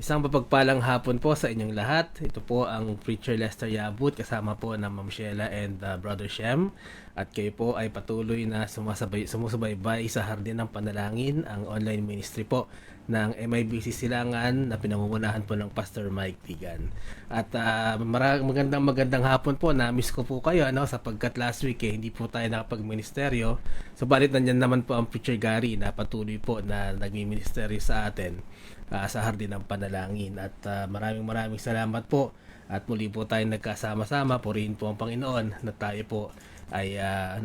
Isang mapagpalang hapon po sa inyong lahat. Ito po ang Preacher Lester Yabut kasama po ng Ma'am Sheila and Brother Shem. At kayo po ay patuloy na sumusubaybay sa Hardin ng Panalangin, ang online ministry po ng MIBC Silangan na pinamumunahan po ng Pastor Mike Tigan. At magandang hapon po. Na-miss ko po kayo sapagkat last week hindi po tayo nakapag-ministeryo. Subalit nandyan naman po ang Preacher Gary na patuloy po na nagmi-ministeryo sa atin sa Hardin ng Panalangin. At maraming salamat po. At muli po tayong nagkasama-sama. Purihin po ang Panginoon na tayo po ay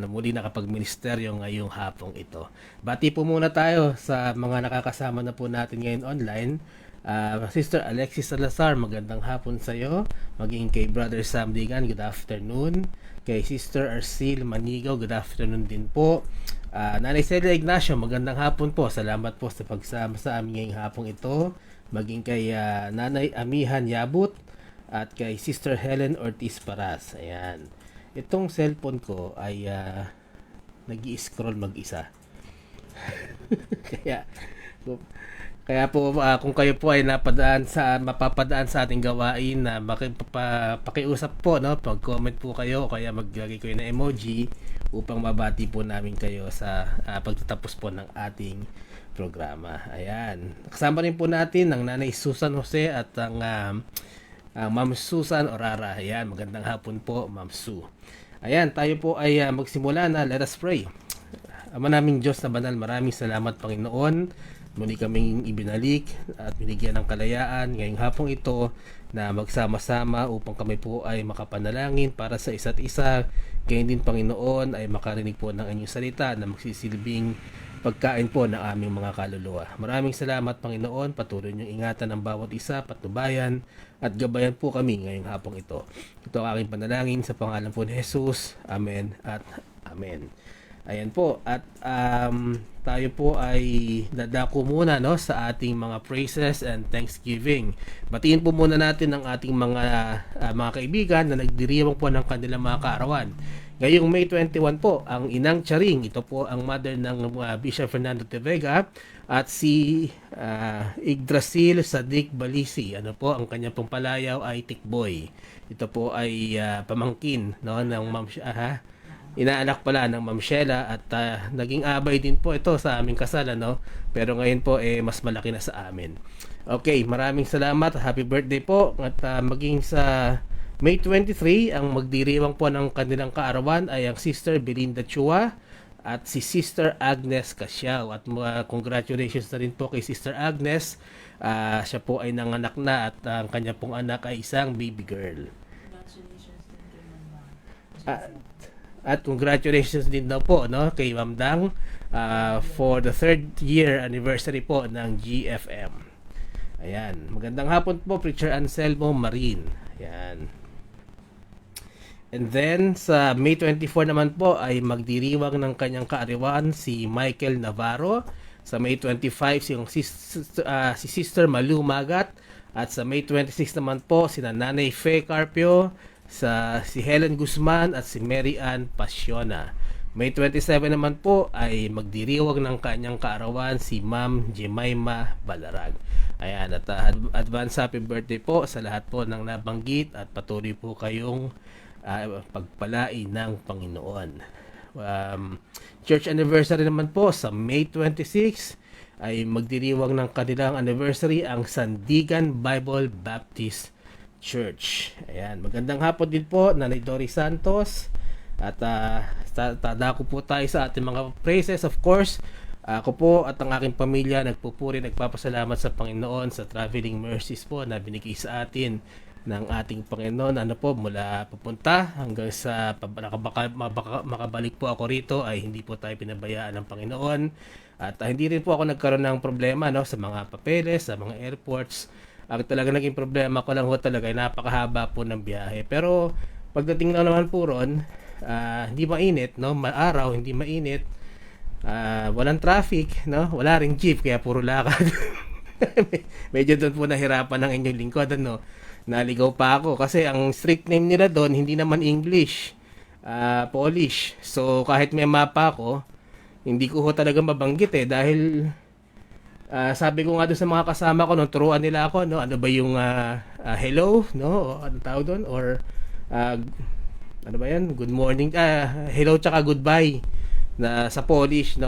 muli nakapag-ministeryo ngayong hapong ito. Bati po muna tayo sa mga nakakasama na po natin ngayon online. Sister Alexis Salazar, magandang hapon sa iyo. Maging kay Brother Sam Digan, good afternoon. Kay Sister Arcil Manigo, good afternoon din po. Nanay Celia Ignacio, magandang hapon po. Salamat po sa pagsama sa amin ngayong hapong ito. Maging kay Nanay Amihan Yabut at kay Sister Helen Ortiz Paras. Ayan. Itong cellphone ko ay nag-i-scroll mag-isa. kaya po kung kayo po ay mapapadaan sa ating gawain na pakiusap po, pag-comment po kayo o kaya maglagay kayo ng emoji upang mabati po namin kayo sa pagtatapos po ng ating programa. Ayan. Kasama rin po natin ang Nanay Susan Jose at ang Ma'am Susan Orara. Ayan, magandang hapon po, Ma'am Su. Ayan, tayo po ay magsimula na. Let us pray. Ama naming Diyos na banal, maraming salamat Panginoon. Muli kaming ibinalik at binigyan ng kalayaan ngayong hapong ito na magsama-sama upang kami po ay makapanalangin para sa isa't isa. Gayon din Panginoon ay makarinig po ng inyong salita na magsisilbing pagkain po ng aming mga kaluluwa. Maraming salamat Panginoon, patuloy niyong ingatan ang bawat isa, patnubayan at gabayan po kami ngayong hapong ito. Ito ang aking panalangin sa pangalan po ni Jesus. Amen at Amen. Ayan po, at tayo po ay dadako muna sa ating mga praises and thanksgiving. Batiin po muna natin ang ating mga kaibigan na nagdiriwang po ng kanilang mga kaarawan. Ngayong May 21 po, ang Inang Charing, ito po ang mother ng Bishop Fernando Tevega, at si Yggdrasil Sadiq Balisi. Ano po, ang kanya pong palayaw ay Tikboy. Ito po ay pamangkin ng Ma'am inaanak pala ng Ma'am Sheila at naging abay din po ito sa aming kasal, pero ngayon po mas malaki na sa amin. Okay, maraming salamat, happy birthday po. At maging sa May 23, ang magdiriwang po ng kanilang kaarawan ay ang Sister Belinda Chua at si Sister Agnes Casiao. At congratulations na rin po kay Sister Agnes. Siya po ay nanganak na at ang kanya pong anak ay isang baby girl. Congratulations din kay Ma'am. At congratulations din daw po kay Ma'am Dang for the 3rd year anniversary po ng GFM. Ayan. Magandang hapon po, Preacher Anselmo Marin. Ayan. And then, sa May 24 naman po ay magdiriwang ng kanyang kaarawan si Michael Navarro. Sa May 25, si Sister Malu Magat. At sa May 26 naman po, si Nanay Faye Carpio, si Helen Guzman at si Mary Ann Pasiona. May 27 naman po ay magdiriwang ng kanyang kaarawan si Ma'am Jemima Balarag. Ayan, at advance happy birthday po sa lahat po ng nabanggit at patuloy po kayong pagpalain ng Panginoon. Church anniversary naman po sa May 26 ay magdiriwang ng kanilang anniversary ang Sandigan Bible Baptist Church. Ayan, magandang hapon din po, Nanay Doris Santos. At tadako po tayo sa ating mga praises. Of course, ako po at ang aking pamilya nagpupuri, nagpapasalamat sa Panginoon sa traveling mercies po na binigay sa atin ng ating Panginoon. Ano po, mula papunta hanggang sa makabalik po ako rito ay hindi po tayo pinabayaan ng Panginoon. At hindi rin po ako nagkaroon ng problema sa mga papeles, sa mga airports. Ang talaga naging problema ko lang ho talaga ay napakahaba po ng biyahe. Pero pagdating na naman po ron, hindi mainit, maaraw, hindi mainit, walang traffic, wala ring jeep, kaya puro lakad. Medyo doon po nahirapan ng inyong lingkod, naligaw pa ako kasi ang street name nila doon hindi naman English, Polish. So kahit may mapa ako, hindi ko ho talaga mabanggit dahil sabi ko nga doon sa mga kasama ko, turuan nila ako, ano ba yung hello, o ano tawag doon, or ano ba yan? Good morning. Hello tsaka goodbye na sa Polish,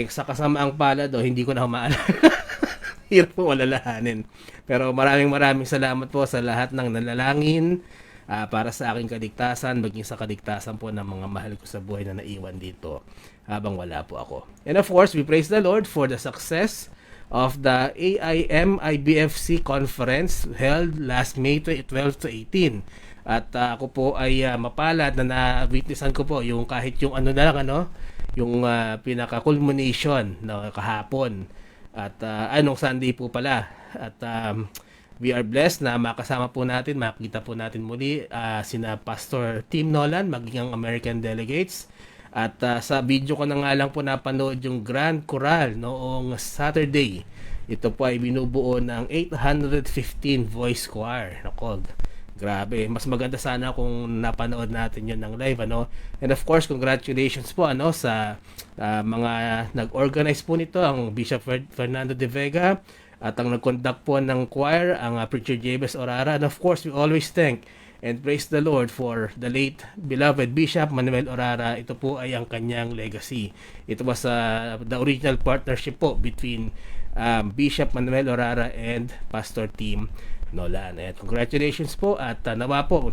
sa kasamaang palad, hindi ko na maalala. Hirap po walalahanin. Pero maraming salamat po sa lahat ng nalalangin para sa aking kaligtasan, maging sa kaligtasan po ng mga mahal ko sa buhay na naiwan dito habang wala po ako. And of course, we praise the Lord for the success of the AIM IBFC conference held last May 12 to 18. At ako po ay mapalad na na-witnessan ko po yung kahit yung ano na lang, yung pinaka-culmination na kahapon. At anong Sunday po pala. At we are blessed na makasama po natin, makita po natin muli sina Pastor Tim Nolan, maging ang American delegates. At sa video ko na nga lang po napanood yung Grand Choral noong Saturday. Ito po ay binubuo ng 815 voice choir. Nako, grabe. Mas maganda sana kung napanood natin yun ng live, And of course, congratulations po, sa mga nag-organize po nito, ang Bishop Fernando de Vega, at ang nag-conduct po ng choir, ang Preacher Jabez Orara. And of course, we always thank and praise the Lord for the late beloved Bishop Manuel Orara. Ito po ay ang kanyang legacy. It was the original partnership po between Bishop Manuel Orara and Pastor Tim Nolan. At congratulations po at nawa po,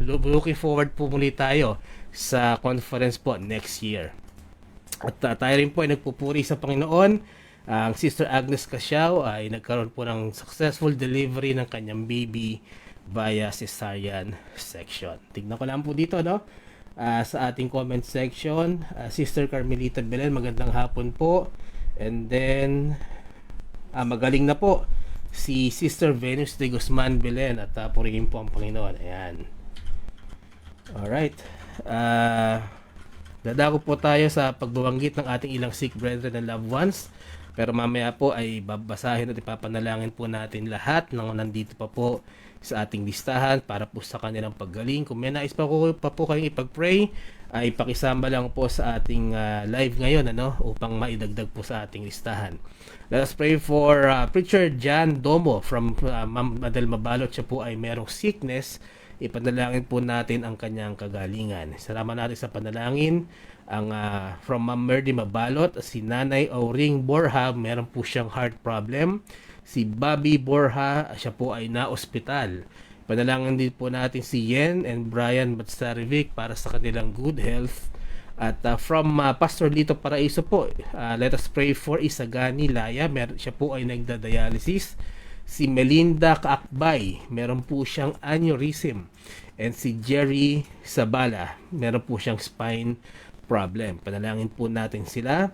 looking forward po muli tayo sa conference po next year. At tayo rin po ay nagpupuri sa Panginoon. Ang Sister Agnes Casiao ay nagkaroon po ng successful delivery ng kanyang baby via cesarean section. Tignan ko lang po dito, sa ating comment section. Sister Carmelita Belen, magandang hapon po. And then, magaling na po si Sister Venus de Guzman Belen at purihin po ang Panginoon. Ayan. Alright. Dadako po tayo sa pagbabanggit ng ating ilang sick brethren and loved ones. Pero mamaya po ay babasahin at ipapanalangin po natin lahat ng nandito pa po sa ating listahan para po sa kanilang paggaling. Kung may nais pa po kayong ipag-pray, ay pakisama lang po sa ating live ngayon upang maidagdag po sa ating listahan. Let us pray for Preacher Jan Domo from Ma'am Adel Mabalot. Siya po ay merong sickness. Ipanalangin po natin ang kanyang kagalingan. Salamat natin sa panalangin. Ang from Ma'am Merdy Mabalot, si Nanay Auring Borja, meron po siyang heart problem. Si Bobby Borja, siya po ay na-ospital. Panalangin din po natin si Yen and Brian Batsarevic para sa kanilang good health. At from Pastor Lito Paraiso po, let us pray for Isagani Laya. Siya po ay nagda-dialysis. Si Melinda Kaakbay, meron po siyang aneurysm. And si Jerry Sabala, meron po siyang spine problem. Panalangin po natin sila.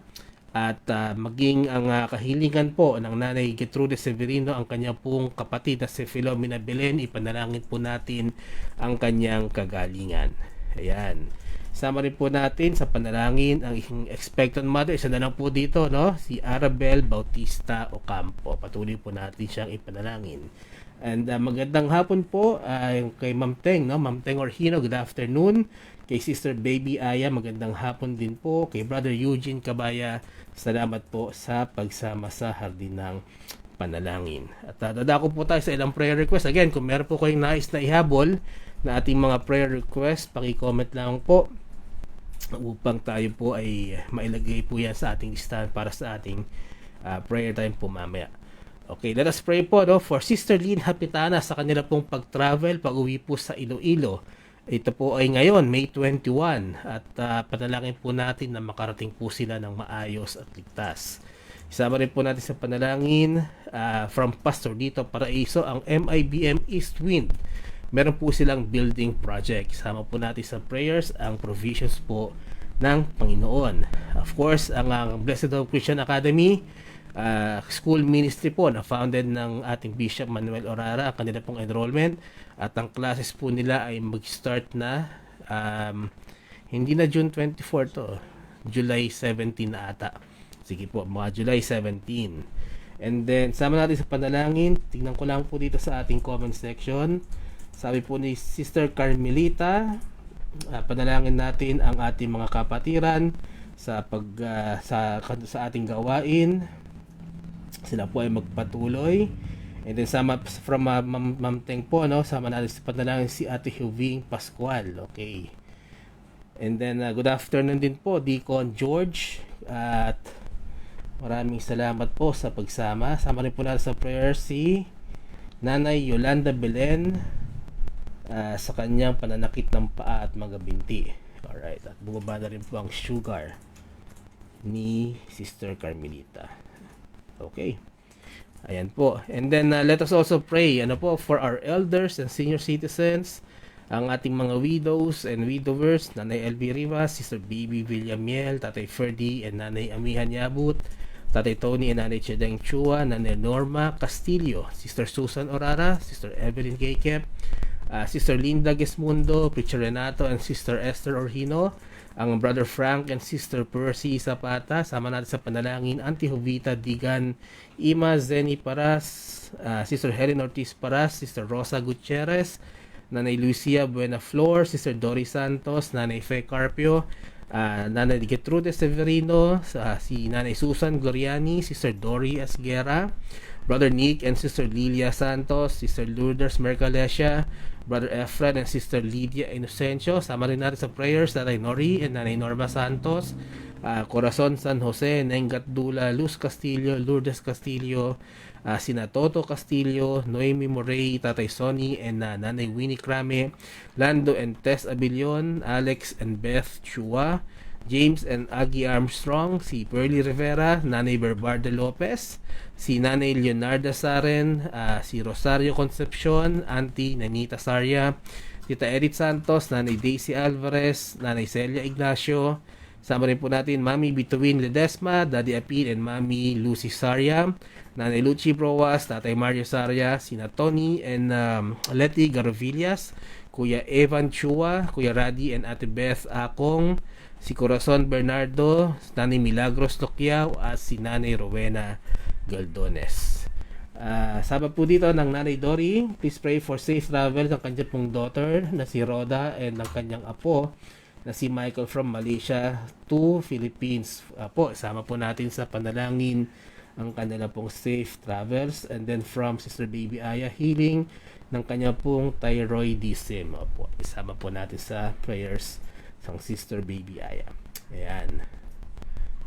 At maging ang kahilingan po ng Nanay Gertrude Severino, ang kanyang pong kapatid na si Filomena Belen, ipanalangin po natin ang kanyang kagalingan. Ayan. Sama rin po natin sa panalangin ang expectant mother. Isa na lang po dito, si Arabel Bautista Ocampo. Patuloy po natin siyang ipanalangin. And magandang hapon po kay Ma'am Teng, Ma'am Teng Orhino, good afternoon. Kay Sister Baby Aya, magandang hapon din po. Kay Brother Eugene Cabaya, salamat po sa pagsama sa Hardin ng Panalangin. At dadako po tayo sa ilang prayer request. Again, kung meron po kayong nais na ihabol na ating mga prayer request, paki-comment lang po upang tayo po ay mailagay po yan sa ating listahan para sa ating prayer time po mamaya. Okay, let us pray po no, for Sister Lynn Hapitana sa kanila pong pag-travel, pag-uwi po sa Iloilo. Ito po ay ngayon, May 21, at panalangin po natin na makarating po sila ng maayos at ligtas. Isama rin po natin sa panalangin from Pastor Dito Paraiso, ang MIBM East Wind. Meron po silang building project. Isama po natin sa prayers ang provisions po ng Panginoon. Of course, ang Blessed Hope Christian Academy, school ministry po na founded ng ating Bishop Manuel Orara, ang kanila pong enrollment, at ang classes po nila ay mag-start na hindi na June 24 to, July 17 na ata. Sige po, mga July 17. And then sama natin sa panalangin, tingnan ko lang po dito sa ating comment section. Sabi po ni Sister Carmelita, panalangin natin ang ating mga kapatiran sa sa ating gawain. Sila po ay magpatuloy. And then sama from Ma'am Teng po, no, sama natin sa panalangin si Ate Huving Pascual. Okay. And then good afternoon din po Deacon George, at maraming salamat po sa pagsama. Sama rin po natin sa prayer si Nanay Yolanda Belen sa kanyang pananakit ng paa at mga binti. Alright, at bumaba na rin po ang sugar ni Sister Carmelita. Okay. Ayan po. And then let us also pray for our elders and senior citizens, ang ating mga widows and widowers, Nanay LB Rivas, Sister Bibi Villamiel, Tatay Ferdy and Nanay Amihan Yabut, Tatay Tony and Nanay Chedeng Chua, Nanay Norma Castillo, Sister Susan Orara, Sister Evelyn Kekep, Sister Linda Gesmundo, Preacher Renato and Sister Esther Orhino, ang Brother Frank and Sister Percy Zapata. Sama natin sa panalangin Auntie Jovita Digan, Ima Zeni Paras, Sister Helen Ortiz Paras, Sister Rosa Gutierrez, Nanay Lucia Buenaflor, Sister Dory Santos, Nanay Fe Carpio, Nanay Gertrude Severino, si Nanay Susan Gloriani, Sister Dory Asguera, Brother Nick and Sister Lilia Santos, Sister Lourdes Mercalesha, Brother Efren and Sister Lydia Inocencio. Sama rin natin sa prayers Nanay Nori and Nanay Norma Santos, Corazon San Jose, Nengat Dula, Luz Castillo, Lourdes Castillo, Sina Toto Castillo, Noemi Morey, Tatay Sonny and Nanay Winnie Crame, Lando and Tess Abilion, Alex and Beth Chua, James and Aggie Armstrong, si Pearly Rivera, Nanay Berbarda Lopez, si Nanay Leonarda Saren, si Rosario Concepcion, Auntie Nanita Saria, Tita Edith Santos, Nanay Daisy Alvarez, Nanay Celia Ignacio. Sama rin po natin Mami Bituin Ledesma, Daddy Apil and Mami Lucy Saria, Nanay Lucy Broas, Tatay Mario Saria, Sina Tony and Letty Garovillas, Kuya Evan Chua, Kuya Radi and Ate Beth Akong, si Corazon Bernardo, Nanay Milagros Tokyao at si Nanay Rowena Galdones. Sama po dito ng Nanay Dory, please pray for safe travel ng kanyang pong daughter na si Roda and ng kanyang apo na si Michael from Malaysia to Philippines. Po, sama po natin sa panalangin ang kanila pong safe travels. And then from Sister Baby Aya, healing ng kanya pong thyroidism. Po, isama po natin sa prayers sang Sister Baby Aya. Ayan.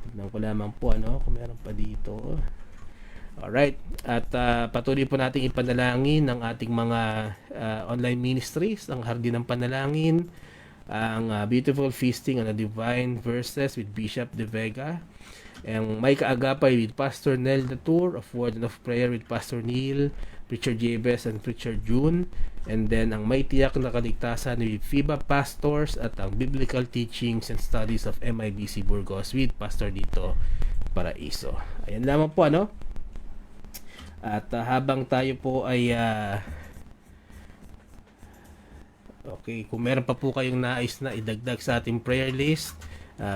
Tignan ko lamang po kung meron pa dito. Alright. At patuloy po natin ipanalangin ng ating mga online ministries, ang Hardin ng Panalangin, ang Beautiful Feasting on the Divine Verses with Bishop De Vega, ang May Kaagapay with Pastor Nel Latour, of Word of Prayer with Pastor Neil, Preacher Jabez and Preacher June, and then ang May Tiyak na Kaligtasan with FIBA Pastors, at ang Biblical Teachings and Studies of MIBC Burgos with Pastor Dito Paraiso. Ayan lamang po at habang tayo po ay okay, kung meron pa po kayong nais na idagdag sa ating prayer list,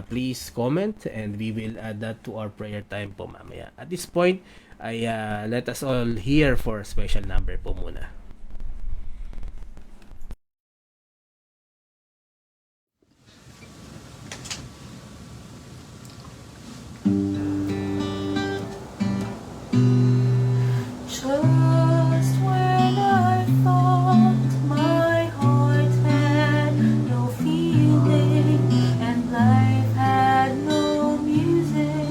please comment and we will add that to our prayer time po mamaya. At this point, ay let us all hear for a special number po muna. Just when I thought my heart had no feeling and life had no music,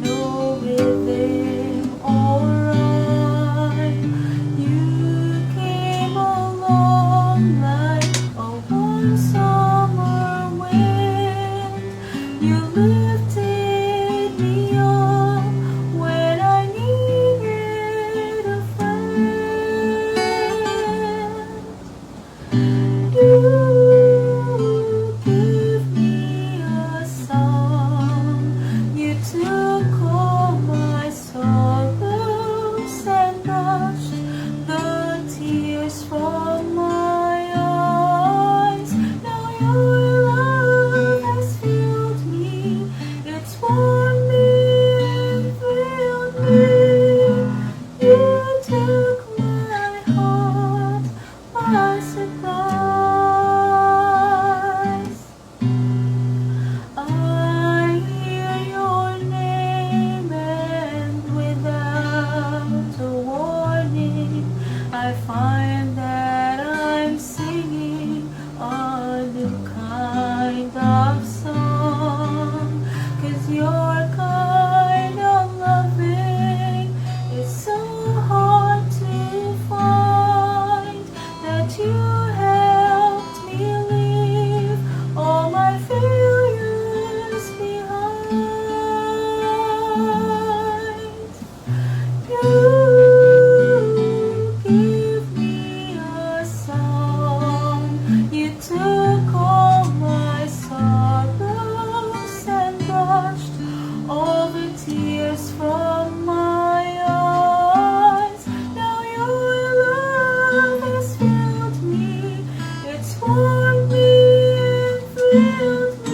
no rhythm or rhyme,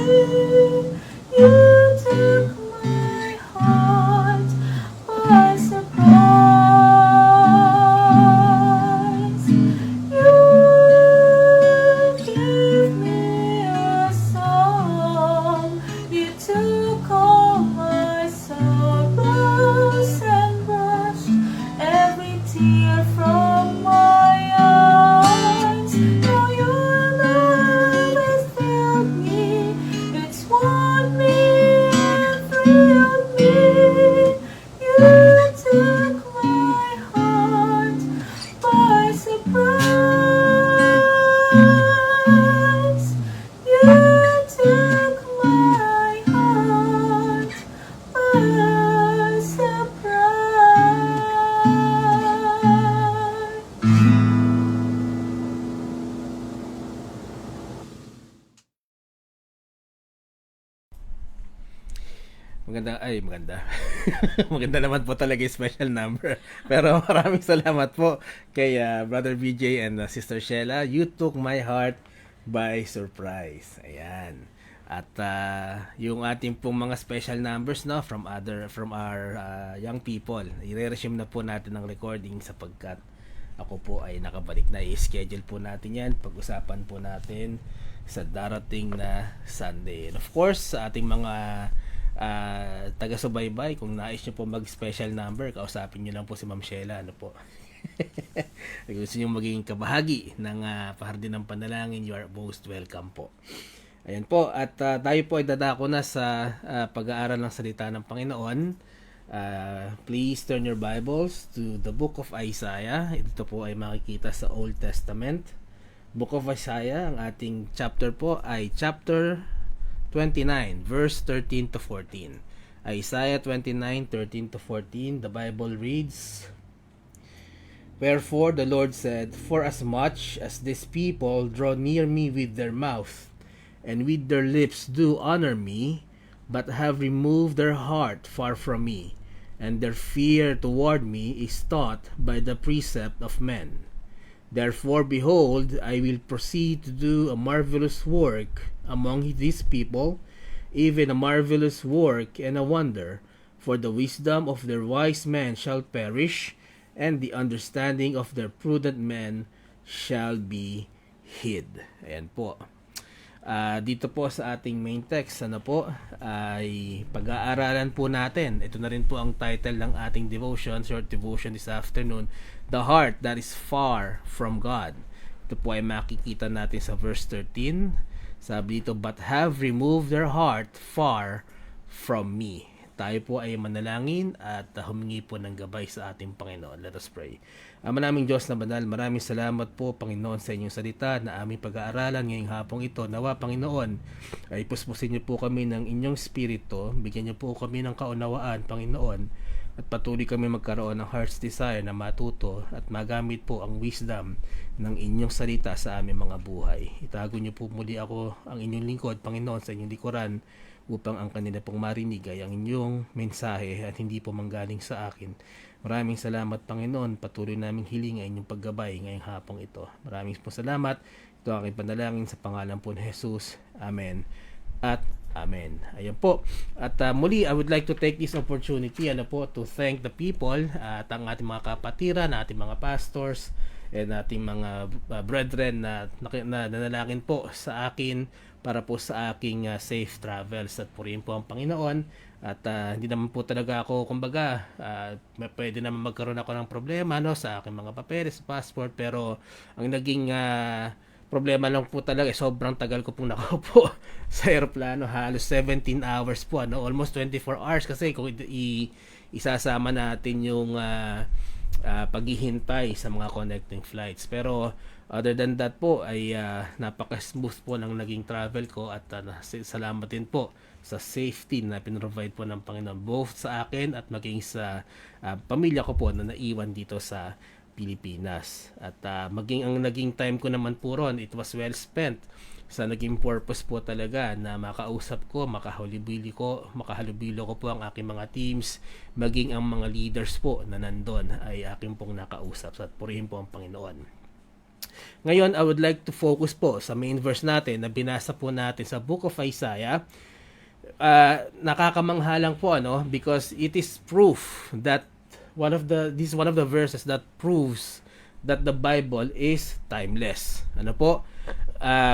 You took my heart by surprise. You gave me a song. You took all my sorrows and brushed every tear from my eyes. Now your love has filled me. It's won me and thrilled me. You took my heart by surprise. You took my heart by surprise. Maganda, ay maganda. Maganda naman po talaga yung special number. Pero maraming salamat po kay Brother BJ and Sister Shella. You took my heart by surprise. Ayan. At yung ating pong mga special numbers no from our young people, i-resume na po natin ang recording sapagkat ako po ay nakabalik na. I-schedule po natin yan. Pag-usapan po natin sa darating na Sunday. And of course, sa ating mga taga-subaybay, kung nais nyo po mag-special number, kausapin nyo lang po si Ma'am Shella. Ano po? Kung gusto nyo maging kabahagi ng pahardin ng panalangin, you are most welcome po. Ayan po, at tayo po ay dadako na sa pag-aaral ng salita ng Panginoon. Please turn your Bibles to the book of Isaiah. Ito po ay makikita sa Old Testament. Book of Isaiah, ang ating chapter po ay chapter 29, verse 13 to 14. Isaiah 29, 13 to 14, the Bible reads, Wherefore the Lord said, For as much as this people draw near me with their mouth, and with their lips do honor me, but have removed their heart far from me, and their fear toward me is taught by the precept of men. Therefore, behold, I will proceed to do a marvelous work among these people, even a marvelous work and a wonder, for the wisdom of their wise men shall perish, and the understanding of their prudent men shall be hid. Ayan po. Dito po sa ating main text, ano po, ay pag-aaralan po natin. Ito na rin po ang title ng ating devotion, short devotion this afternoon, The Heart That Is Far From God. Ito po ay makikita natin sa verse 13. Sabi dito, But have removed their heart far from me. Tayo po ay manalangin at humingi po ng gabay sa ating Panginoon. Let us pray. Manaming Diyos na banal, maraming salamat po, Panginoon, sa inyong salita na aming pag-aaralan ngayong hapong ito. Nawa, Panginoon, ay puspusin niyo po kami ng inyong spirito, bigyan niyo po kami ng kaunawaan, Panginoon, at patuloy kami magkaroon ng heart's desire na matuto at magamit po ang wisdom ng inyong salita sa aming mga buhay. Itago niyo po muli ako, ang inyong lingkod, Panginoon, sa inyong likuran, upang ang kanila pong marinig ay ang inyong mensahe at hindi po manggaling sa akin. Maraming salamat, Panginoon. Patuloy naming hiling ang inyong paggabay ngayong hapong ito. Maraming po salamat. Ito ang aking panalangin sa pangalan po ni Jesus. Amen at Amen. Ayan po. At muli, I would like to take this opportunity to thank the people at ang ating mga kapatiran, ating mga pastors, and ating mga brethren na nanalangin po sa akin para po sa aking safe travels at purihin po ang Panginoon. At hindi naman po talaga ako, kumbaga, pwede naman magkaroon ako ng problema sa aking mga papeles, passport, pero ang naging problema lang po talaga, sobrang tagal ko pong nakaupo sa aeroplano, halos 17 hours po, almost 24 hours kasi kung isasama natin yung paghihintay sa mga connecting flights. Pero other than that po ay napaka-smooth po ng naging travel ko at salamat din po sa safety na pinrovide po ng Panginoon both sa akin at maging sa pamilya ko po na naiwan dito sa Pilipinas. At maging ang naging time ko naman po ron, it was well spent sa naging purpose po talaga na makausap ko, makahalubilo ko po ang aking mga teams, maging ang mga leaders po na nandun ay aking pong nakausap at purihin po ang Panginoon. Ngayon, I would like to focus po sa main verse natin na binasa po natin sa Book of Isaiah. Nakakamangha lang po, ano, because it is proof that this is one of the verses that proves that the Bible is timeless. Ano po?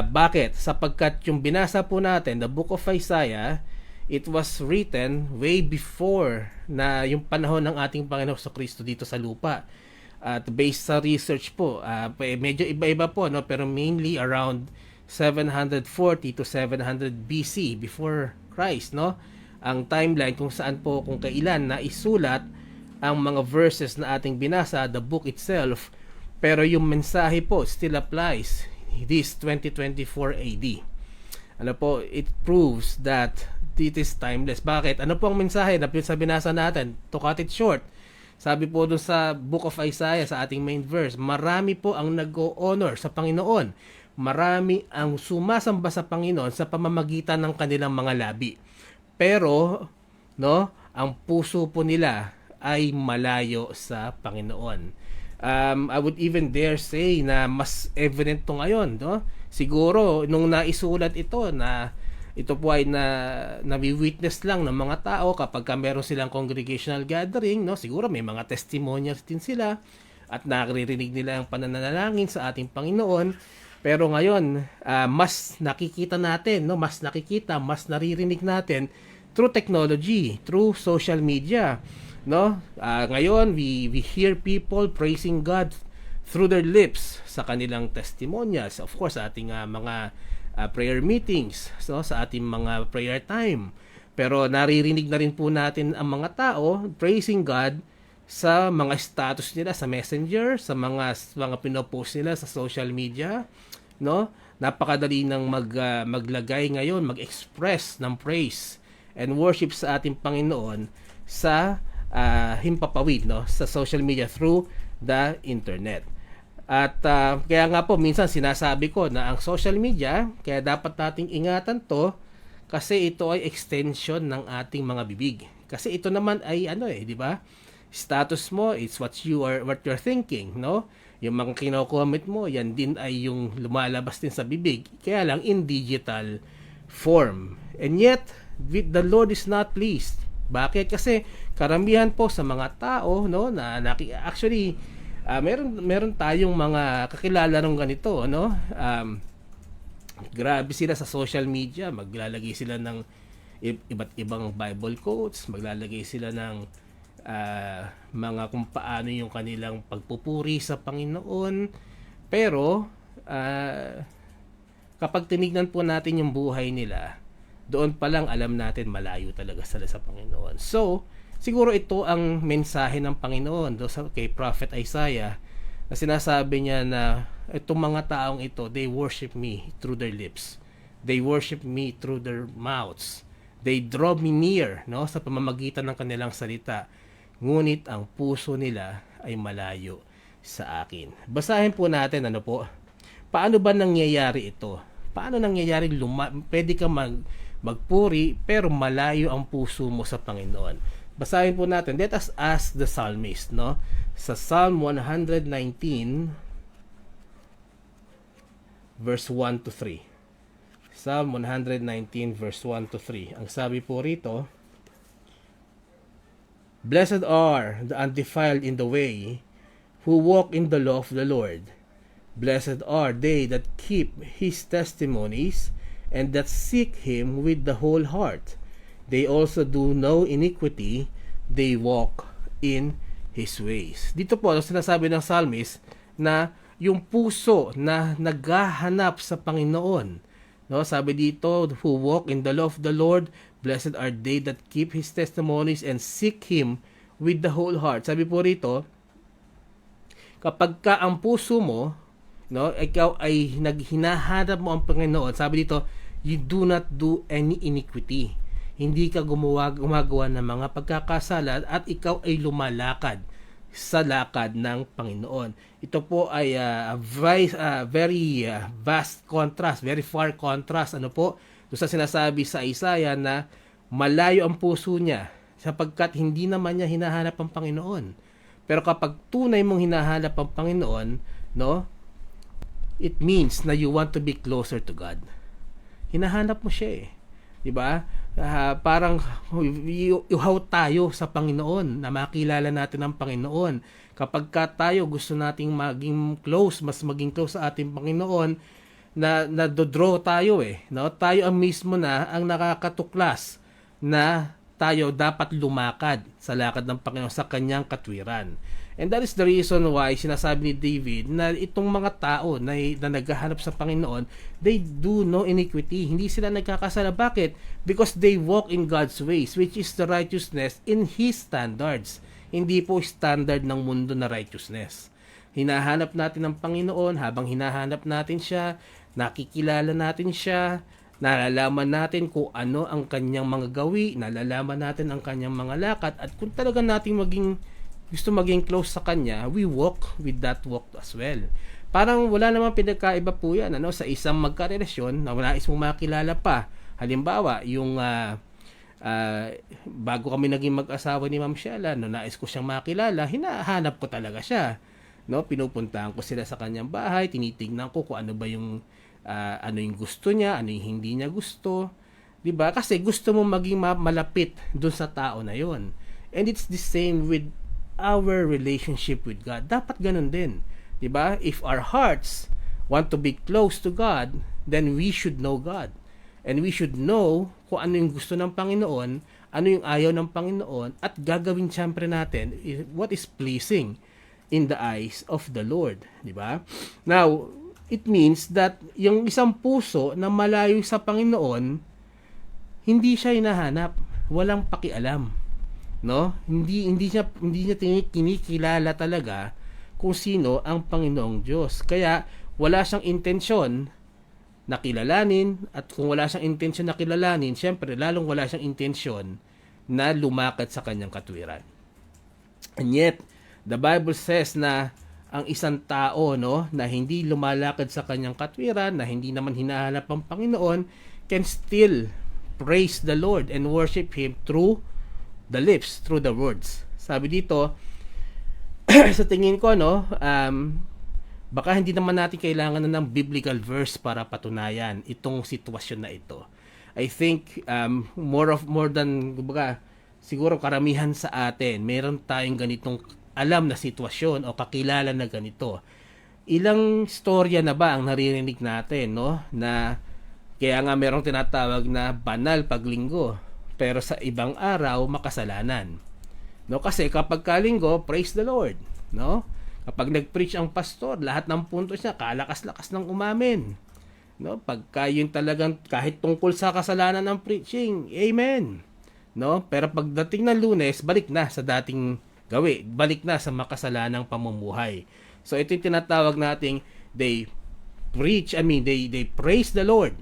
Bakit? Sapagkat yung binasa po natin, the Book of Isaiah, it was written way before na yung panahon ng ating Panginoon Kristo dito sa lupa. At based sa research po, medyo iba-iba po, no, pero mainly around 740 to 700 BC, before Christ, no, ang timeline kung saan po, kung kailan na isulat ang mga verses na ating binasa, the book itself, pero yung mensahe po still applies this 2024 AD. Ano po, it proves that it is timeless. Bakit? Ano po ang mensahe na binasa natin? To cut it short, sabi po doon sa Book of Isaiah, sa ating main verse, marami po ang nag-o-honor sa Panginoon. Marami ang sumasamba sa Panginoon sa pamamagitan ng kanilang mga labi. Pero, no, ang puso po nila ay malayo sa Panginoon. I would even dare say na mas evident to ngayon, no? Siguro, nung naisulat ito na ito po ay nawi-witness lang ng mga tao kapag meron silang congregational gathering, no? Siguro may mga testimonials din sila at naririnig nila ang pananalangin sa ating Panginoon. Pero ngayon, mas nakikita natin, no? Mas naririnig natin through technology, through social media, no? Ngayon, we hear people praising God through their lips sa kanilang testimonials. Of course, sa ating mga prayer meetings, so sa ating mga prayer time. Pero naririnig na rin po natin ang mga tao praising God sa mga status nila sa Messenger, sa mga pinopost nila sa social media, no? Napakadali nang maglagay ngayon, mag-express ng praise and worship sa ating Panginoon sa himpapawid, no, sa social media through the internet. At kaya nga po minsan sinasabi ko na ang social media, kaya dapat nating ingatan to kasi ito ay extension ng ating mga bibig. Kasi ito naman ay di ba? Status mo, it's what you're thinking, no? Yung mga kino-comment mo, yan din ay yung lumalabas din sa bibig. Kaya lang in digital form. And yet, the Lord is not pleased. Bakit? Kasi karamihan po sa mga tao, no, na actually meron tayong mga kakilala ng ganito, no? Grabe sila sa social media, maglalagay sila ng iba't ibang Bible quotes, maglalagay sila ng mga kung paano yung kanilang pagpupuri sa Panginoon. Pero kapag tinignan po natin yung buhay nila, doon pa lang alam natin malayo talaga sila sa Panginoon. So, siguro ito ang mensahe ng Panginoon kay Prophet Isaiah na sinasabi niya na itong mga taong ito, they worship me through their lips. They worship me through their mouths. They draw me near, no, sa pamamagitan ng kanilang salita. Ngunit ang puso nila ay malayo sa akin. Basahin po natin paano ba nangyayari ito? Paano nangyayari pwede ka magpuri pero malayo ang puso mo sa Panginoon? Basahin po natin. Let us ask the psalmist, no? Sa Psalm 119 verse 1 to 3. Psalm 119 verse 1 to 3. Ang sabi po rito, Blessed are the undefiled in the way, who walk in the law of the Lord. Blessed are they that keep his testimonies, and that seek him with the whole heart. They also do no iniquity, they walk in his ways. Dito po, sinasabi ng psalmist na yung puso na naghahanap sa Panginoon. No, sabi dito, who walk in the law of the Lord, blessed are they that keep his testimonies and seek him with the whole heart. Sabi po rito, kapag ka ang puso mo, no, ikaw ay hinahanap mo ang Panginoon, sabi dito, you do not do any iniquity. Hindi ka gumagawa ng mga pagkakasala at ikaw ay lumalakad sa lakad ng Panginoon. Ito po ay very vast contrast, very far contrast doon sa sinasabi sa Isaiah na malayo ang puso niya sapagkat hindi naman niya hinahanap ang Panginoon. Pero kapag tunay mong hinahanap ang Panginoon, no, it means na you want to be closer to God. Hinahanap mo siya eh. 'Di ba? Parang iuhaw tayo sa Panginoon, na makilala natin ang Panginoon. Kapag tayo gusto nating maging close, mas maging close sa ating Panginoon, na do-draw tayo eh, no? Tayo ang mismo na ang nakakatuklas na tayo dapat lumakad sa lakad ng Panginoon sa kanyang katwiran. And that is the reason why sinasabi ni David na itong mga tao na naghahanap sa Panginoon, they do no iniquity. Hindi sila nagkakasala. Bakit? Because they walk in God's ways, which is the righteousness in His standards. Hindi po standard ng mundo na righteousness. Hinahanap natin ang Panginoon, habang hinahanap natin siya, nakikilala natin siya, nalalaman natin kung ano ang kanyang mga gawi, nalalaman natin ang kanyang mga lakad, at kung talaga natin gusto maging close sa kanya, we walk with that walk as well. Parang wala namang pinagkaiba po yan, sa isang magkarelasyon na nais mong makilala pa. Halimbawa, yung bago kami naging mag-asawa ni Ma'am Sheila, nais ko siyang makilala, hinahanap ko talaga siya. Pinupuntahan ko sila sa kanyang bahay, tinitingnan ko kung ano ba yung ano yung gusto niya, ano yung hindi niya gusto. 'Di ba? Kasi gusto mo maging malapit dun sa tao na 'yon. And it's the same with our relationship with God. Dapat ganun din. 'Di ba? If our hearts want to be close to God, then we should know God. And we should know kung ano yung gusto ng Panginoon, ano yung ayaw ng Panginoon, at gagawin siyempre natin what is pleasing in the eyes of the Lord. 'Di ba? Now, it means that yung isang puso na malayo sa Panginoon, hindi siya hinahanap, walang pakialam. Hindi niya kinikilala talaga kung sino ang Panginoong Diyos. Kaya wala siyang intensyon na kilalanin, at kung wala siyang intensyon na kilalanin, syempre lalong wala siyang intensyon na lumakad sa kanyang katwiran. And yet, the Bible says na ang isang tao na hindi lumalakad sa kanyang katwiran, na hindi naman hinahanap ang Panginoon, can still praise the Lord and worship Him through the lips, through the words. Sabi dito, sa tingin ko, baka hindi naman natin kailangan na ng biblical verse para patunayan itong sitwasyon na ito. I think more than siguro karamihan sa atin, meron tayong ganitong alam na sitwasyon o kakilala na ganito. Ilang storya na ba ang naririnig natin, na kaya nga merong tinatawag na banal paglinggo, pero sa ibang araw makasalanan. Kasi kapag kalinggo, praise the Lord, Kapag nag-preach ang pastor, lahat ng puntos niya kalakas-lakas ng umamin. Pagka yun talagang kahit tungkol sa kasalanan ng preaching, amen. Pero pagdating ng Lunes, balik na sa dating gawi, balik na sa makasalanang pamumuhay. So ito yung tinatawag nating they praise the Lord.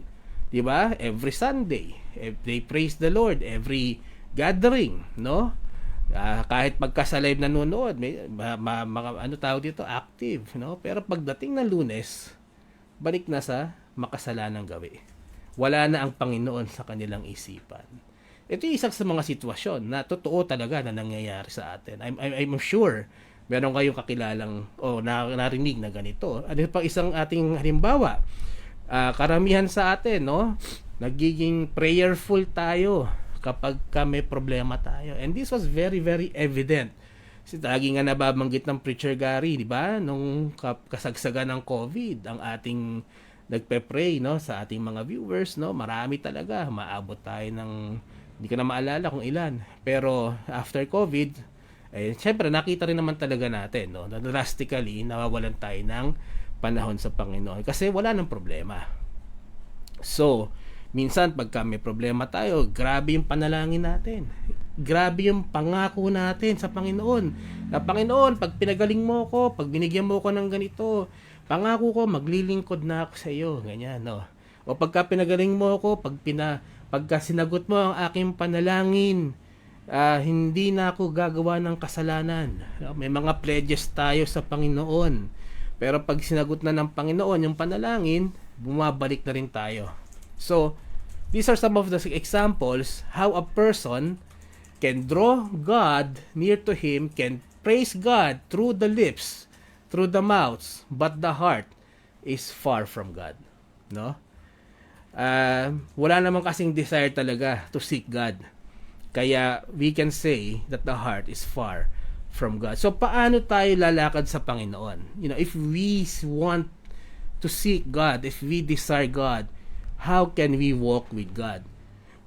'Di ba? Every Sunday, they praise the Lord every gathering, kahit pagka sa live nanonood, may tawag dito, active, Pero pagdating ng Lunes, balik na sa makasalanang gawi. Wala na ang Panginoon sa kanilang isipan. Ito yung isang sa mga sitwasyon na totoo talaga na nangyayari sa atin. I'm sure meron kayong kakilalang narinig na ganito. Ano pa isang ating halimbawa? Karamihan sa atin, nagiging prayerful tayo kapag may problema tayo. And this was very, very evident. Kasi lagi nga nababanggit ng Preacher Gary, di ba? Nung kasagsagan ng COVID, ang ating nagpe-pray, sa ating mga viewers, marami talaga. Maabot tayo ng, hindi ko na maalala kung ilan. Pero after COVID, syempre nakita rin naman talaga natin, na drastically nawawalan tayo ng panahon sa Panginoon. Kasi wala nang problema. So, minsan pagka may problema tayo, grabe yung panalangin natin. Grabe yung pangako natin sa Panginoon. Na Panginoon, pag pinagaling mo ko, pag binigyan mo ko ng ganito, pangako ko, maglilingkod na ako sa iyo. Ganyan, O pagka pinagaling mo ko, pagka sinagot mo ang aking panalangin, hindi na ako gagawa ng kasalanan. May mga pledges tayo sa Panginoon. Pero pag sinagot na ng Panginoon yung panalangin, bumabalik na rin tayo. So, these are some of the examples how a person can draw God near to him, can praise God through the lips, through the mouths, but the heart is far from God, no? Wala namang kasing desire talaga to seek God. Kaya we can say that the heart is far from God. So paano tayo lalakad sa Panginoon? If we want to seek God, if we desire God, how can we walk with God?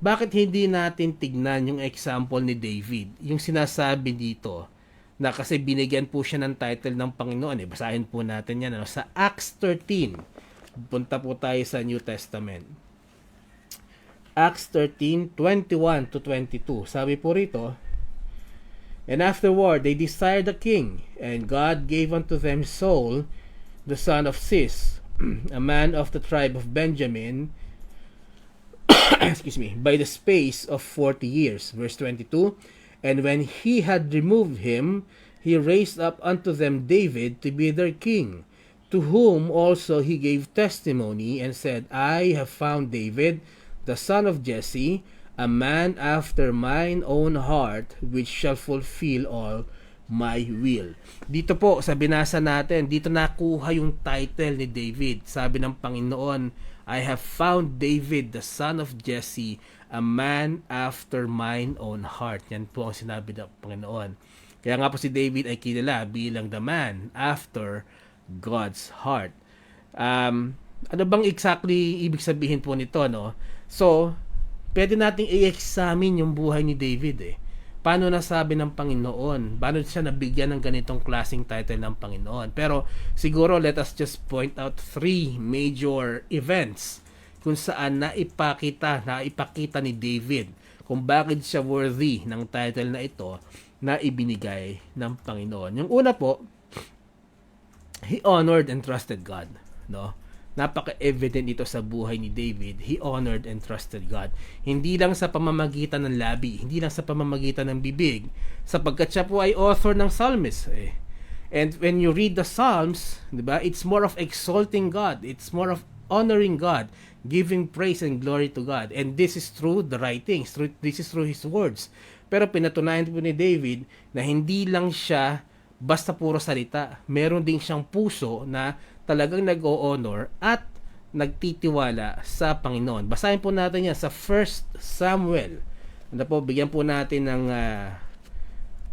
Bakit hindi natin tignan yung example ni David? Yung sinasabi dito na kasi binigyan po siya ng title ng Panginoon. Basahin po natin yan sa Acts 13. Punta po tayo sa New Testament. Acts 13:21 to 22. Sabi po rito, "And afterward they desired a king, and God gave unto them Saul, the son of Cis, a man of the tribe of Benjamin, excuse me, by the space of 40 years." Verse 22, "And when he had removed him, he raised up unto them David to be their king, to whom also he gave testimony, and said, I have found David, the son of Jesse, a man after mine own heart, which shall fulfill all my will." Dito po, sa binasa natin, dito nakuha yung title ni David. Sabi ng Panginoon, "I have found David, the son of Jesse, a man after mine own heart." Yan po ang sinabi ng Panginoon. Kaya nga po si David ay kilala bilang the man after God's heart. Ano bang exactly ibig sabihin po nito, no? So, pwede nating i-examine yung buhay ni David. Paano nasabi ng Panginoon? Paano siya nabigyan ng ganitong klaseng title ng Panginoon? Pero siguro let us just point out 3 major events kung saan naipakita ni David kung bakit siya worthy ng title na ito na ibinigay ng Panginoon. Yung una po, he honored and trusted God, no? Napaka-evident ito sa buhay ni David. He honored and trusted God. Hindi lang sa pamamagitan ng labi, hindi lang sa pamamagitan ng bibig, sapagkat siya po ay author ng psalmist. And when you read the Psalms, diba, it's more of exalting God. It's more of honoring God, giving praise and glory to God. And this is through the writings. This is through His words. Pero pinatunayan po ni David na hindi lang siya basta puro salita. Meron din siyang puso na talagang nag-o-honor at nagtitiwala sa Panginoon. Basahin po natin yan sa 1 Samuel. Bigyan po natin ng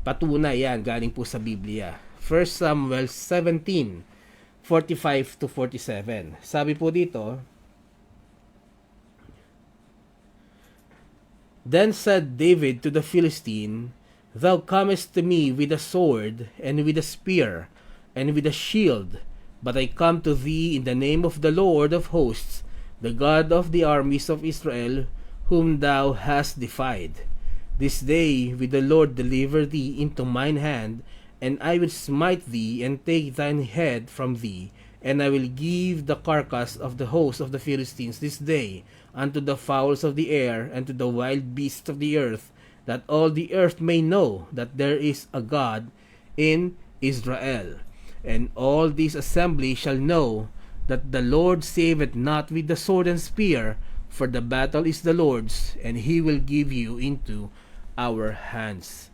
patunay yan galing po sa Biblia. 1 Samuel 17:45 to 47. Sabi po dito, "Then said David to the Philistine, Thou comest to me with a sword, and with a spear, and with a shield, but I come to thee in the name of the Lord of hosts, the God of the armies of Israel, whom thou hast defied. This day will the Lord deliver thee into mine hand, and I will smite thee, and take thine head from thee, and I will give the carcass of the host of the Philistines this day unto the fowls of the air, and to the wild beasts of the earth, that all the earth may know that there is a God in Israel. And all this assembly shall know that the Lord saveth not with the sword and spear, for the battle is the Lord's, and He will give you into our hands."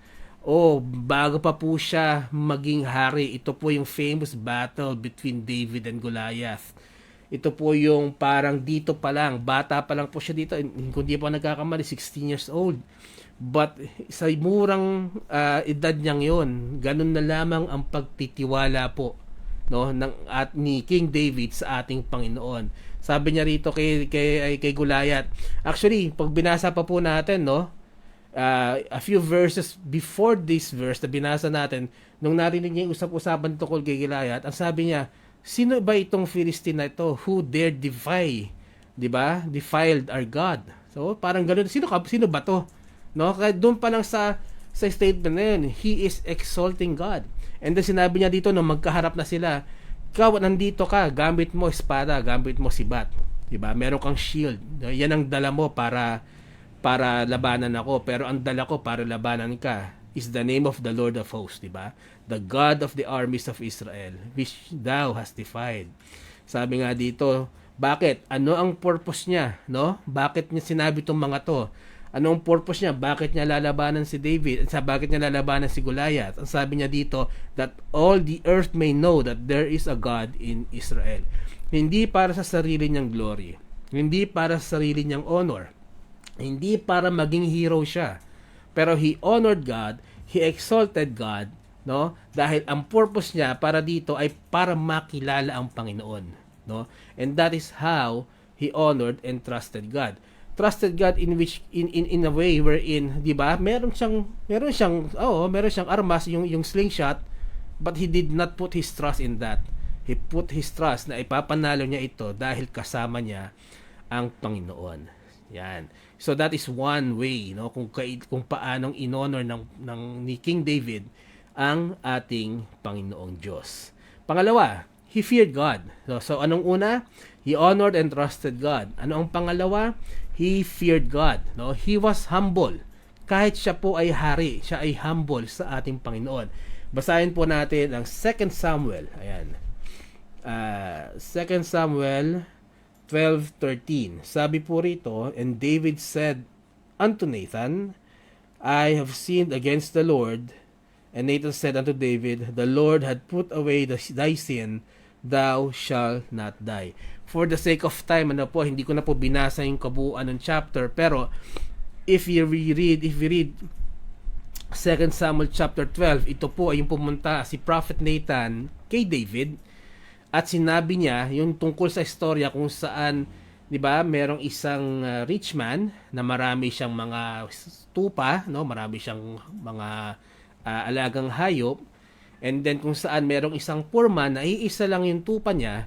Bago pa po siya maging hari, ito po yung famous battle between David and Goliath. Ito po yung parang dito pa lang, bata pa lang po siya dito, kung di pa nagkakamali, 16 years old. But sa murang edad niyang yon, ganun na lamang ang pagtitiwala po, no, ni King David sa ating Panginoon. Sabi niya rito kay Goliath. Actually, pag binasa pa po natin, no, a few verses before this verse na binasa natin, nung narinig niya yung usap-usapan tungkol kay Goliath, ang sabi niya, sino ba itong Philistine na ito who dare defiled our God? So parang ganoon, sino ba to? No, kaya doon pa lang sa statement na yun, he is exalting God. And then sinabi niya dito nung magkaharap na sila, ikaw nandito ka, gamit mo espada, gamit mo sibat, 'di ba? Meron kang shield. Yan ang dala mo para labanan ako, pero ang dala ko para labanan ka is the name of the Lord of hosts, 'di ba? The God of the armies of Israel, which thou hast defied. Sabi nga dito, bakit? Ano ang purpose niya, no? Bakit niya sinabi itong mga to? Anong purpose niya? Bakit niya lalabanan si David? Bakit niya lalabanan si Goliath? Ang sabi niya dito, that all the earth may know that there is a God in Israel. Hindi para sa sarili niyang glory. Hindi para sa sarili niyang honor. Hindi para maging hero siya. Pero he honored God, he exalted God, no? Dahil ang purpose niya para dito ay para makilala ang Panginoon, no? And that is how he honored and trusted God. Trusted God in which in a way wherein, 'di ba? Meron siyang armas, yung slingshot, but he did not put his trust in that. He put his trust na ipapanalo niya ito dahil kasama niya ang Panginoon. Yan. So that is one way, no, kung paanong inhonor ni King David ang ating Panginoong Diyos. Pangalawa, he feared God. So anong una? He honored and trusted God. Ano ang pangalawa? He feared God. No? He was humble. Kahit siya po ay hari, siya ay humble sa ating Panginoon. Basahin po natin ang 2 Samuel. Ayan. 2 Samuel 12:13. Sabi po rito, and David said unto Nathan, I have sinned against the Lord. And Nathan said unto David, the Lord had put away thy sin, thou shalt not die. For the sake of time, hindi ko na po binasa yung kabuuan ng chapter, pero if we read 2 Samuel chapter 12, ito po ay yung pumunta si Prophet Nathan kay David at sinabi niya yung tungkol sa istorya kung saan, 'di ba, merong isang rich man na marami siyang mga tupa, no, marami siyang mga alagang hayop. And then kung saan merong isang poor man na iisa lang yung tupa niya,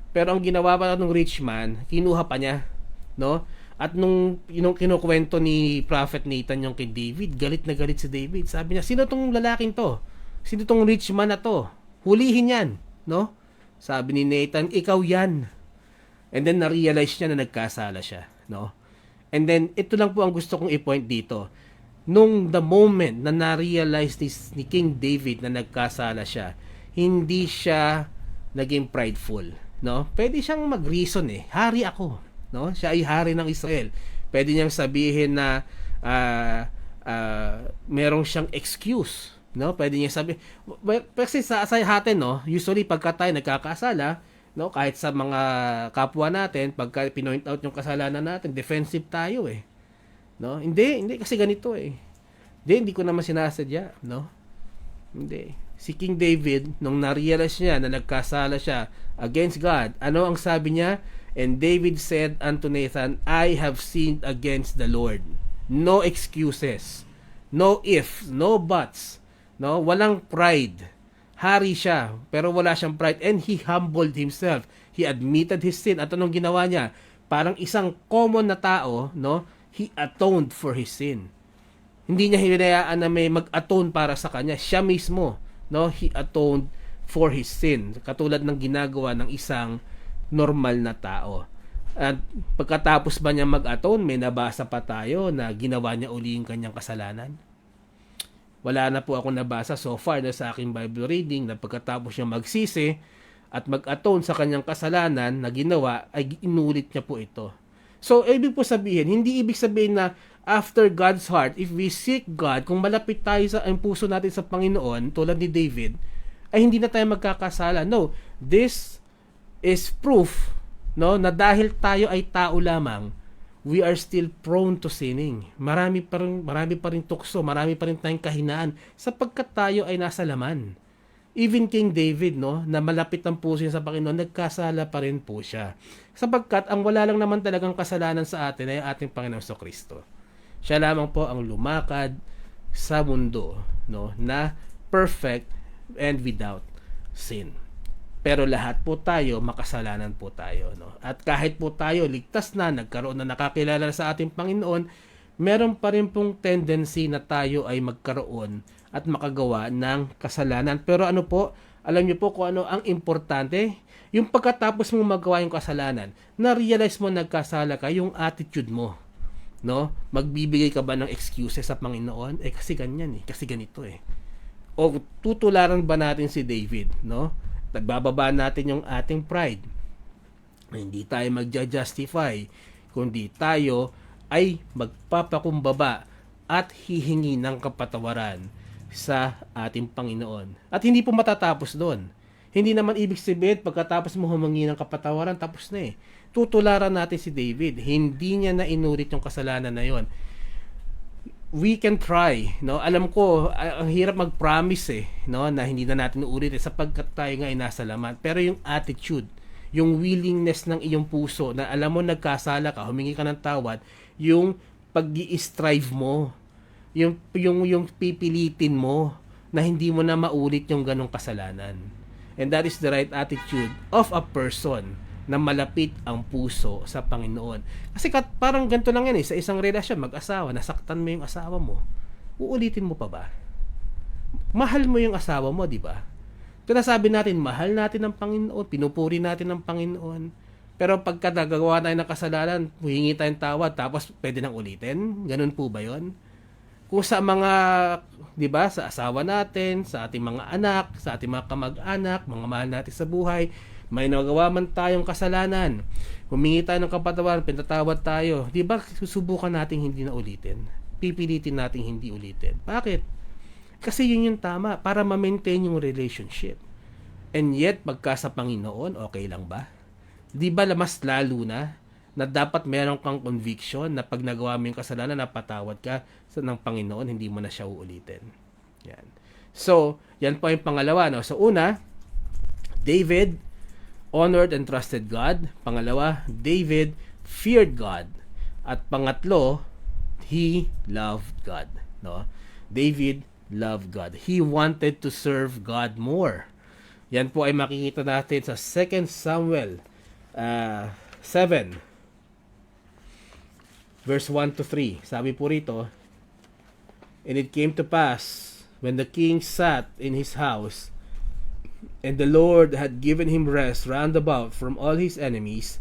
pero ang ginawa pa ng rich man, kinuha pa niya, no? At nung kinukwento ni Prophet Nathan yung kay David, galit na galit si David. Sabi niya, sino tong lalaking to? Sino tong rich man na to? Hulihin yan, no? Sabi ni Nathan, ikaw yan. And then na-realize niya na nagkasala siya, no? And then ito lang po ang gusto kong i-point dito. Nung the moment na na-realize ni King David na nagkasala siya, hindi siya naging prideful, no? Pwede siyang mag-reason hari ako, no? Siya ay hari ng Israel. Pwede niyang sabihin na merong siyang excuse, no? Pwede niya sabihin, kasi sa atin, no, usually pagka tayo nagkakasala, no, kahit sa mga kapwa natin, pagka pinoint out yung kasalanan natin, defensive tayo no? Hindi kasi ganito hindi ko naman sinasadya, no? Hindi. Si King David, nung na-realize niya na nagkasala siya against God, ano ang sabi niya? And David said unto Nathan, I have sinned against the Lord. No excuses. No ifs, no buts. No? Walang pride. Hari siya, pero wala siyang pride. And he humbled himself. He admitted his sin. At anong ginawa niya? Parang isang common na tao, no? He atoned for his sin. Hindi niya hinayaan na may mag-atone para sa kanya. Siya mismo, no? He atoned for his sin. Katulad ng ginagawa ng isang normal na tao. At pagkatapos ba niya mag-atone, may nabasa pa tayo na ginawa niya uli yung kanyang kasalanan. Wala na po ako nabasa so far na sa aking Bible reading na pagkatapos niya magsisi at mag-atone sa kanyang kasalanan na ginawa, ay inulit niya po ito. So, ibig po sabihin, hindi ibig sabihin na after God's heart, if we seek God, kung malapit tayo sa ang puso natin sa Panginoon, tulad ni David, ay hindi na tayo magkakasala. No, this is proof, no, na dahil tayo ay tao lamang, we are still prone to sinning. Marami pa rin tukso, marami pa rin tayong kahinaan sapagkat tayo ay nasa laman. Even King David, no, na malapit ang puso niya sa Panginoon, nagkasala pa rin po siya. Sapagkat ang wala lang naman talagang kasalanan sa atin ay ating Panginoong Kristo. Siya lamang po ang lumakad sa mundo, no, na perfect and without sin. Pero lahat po tayo, makasalanan po tayo, no? At kahit po tayo ligtas na, nagkaroon na nakakilala sa ating Panginoon, meron pa rin pong tendency na tayo ay magkaroon at makagawa ng kasalanan. Pero ano po, alam niyo po kung ano ang importante? Yung pagkatapos mo magawa yung kasalanan, na-realize mo nagkasala ka, yung attitude mo, no? Magbibigay ka ba ng excuses sa Panginoon? Kasi ganyan kasi ganito O tutularan ba natin si David, no? Nagbababa natin yung ating pride. Hindi tayo magja-justify, kundi tayo ay magpapakumbaba at hihingi ng kapatawaran sa ating Panginoon. At hindi po matatapos doon. Hindi naman ibig sabihin pagkatapos mo humingi ng kapatawaran, tapos na eh. Tutularan natin si David. Hindi niya na inulit yung kasalanan na yon. We can try, no? Alam ko, ang hirap mag-promise no, na hindi na natin uulit sapagkat tayo nga ay nasa laman. Pero yung attitude, yung willingness ng iyong puso na alam mo nagkasala ka, humingi ka ng tawad, yung pag-i-strive mo, yung pipilitin mo na hindi mo na maulit yung ganong kasalanan. And that is the right attitude of a person na malapit ang puso sa Panginoon. Kasi parang ganito lang yan sa isang relasyon, mag-asawa, nasaktan mo yung asawa mo, uulitin mo pa ba? Mahal mo yung asawa mo, di ba? Kaya sabi natin, mahal natin ang Panginoon, pinupuri natin ang Panginoon. Pero pagka nagagawa tayo ng kasalanan, huhingi tayong tawad, tapos pwede nang ulitin? Ganun po ba yon? Kung sa mga, di ba, sa asawa natin, sa ating mga anak, sa ating mga kamag-anak, mga mahal natin sa buhay, may nagawa man tayong kasalanan, humingi tayo ng kapatawaran, pinatawad tayo, di ba, susubukan natin hindi na ulitin? Pipilitin natin hindi ulitin. Bakit? Kasi yun yung tama, para ma-maintain yung relationship. And yet, pagka sa Panginoon, okay lang ba? Di ba mas lalo na dapat meron kang conviction na pag nagawa mo yung kasalanan, napatawad ka ng Panginoon, hindi mo na siya uulitin. Yan. So, yan po yung pangalawa. No? So, una, David honored and trusted God. Pangalawa, David feared God. At pangatlo, he loved God. No? David loved God. He wanted to serve God more. Yan po ay makikita natin sa 2 Samuel 7 verse 1 to 3. Sabi po rito, and it came to pass when the king sat in his house, and the Lord had given him rest round about from all his enemies,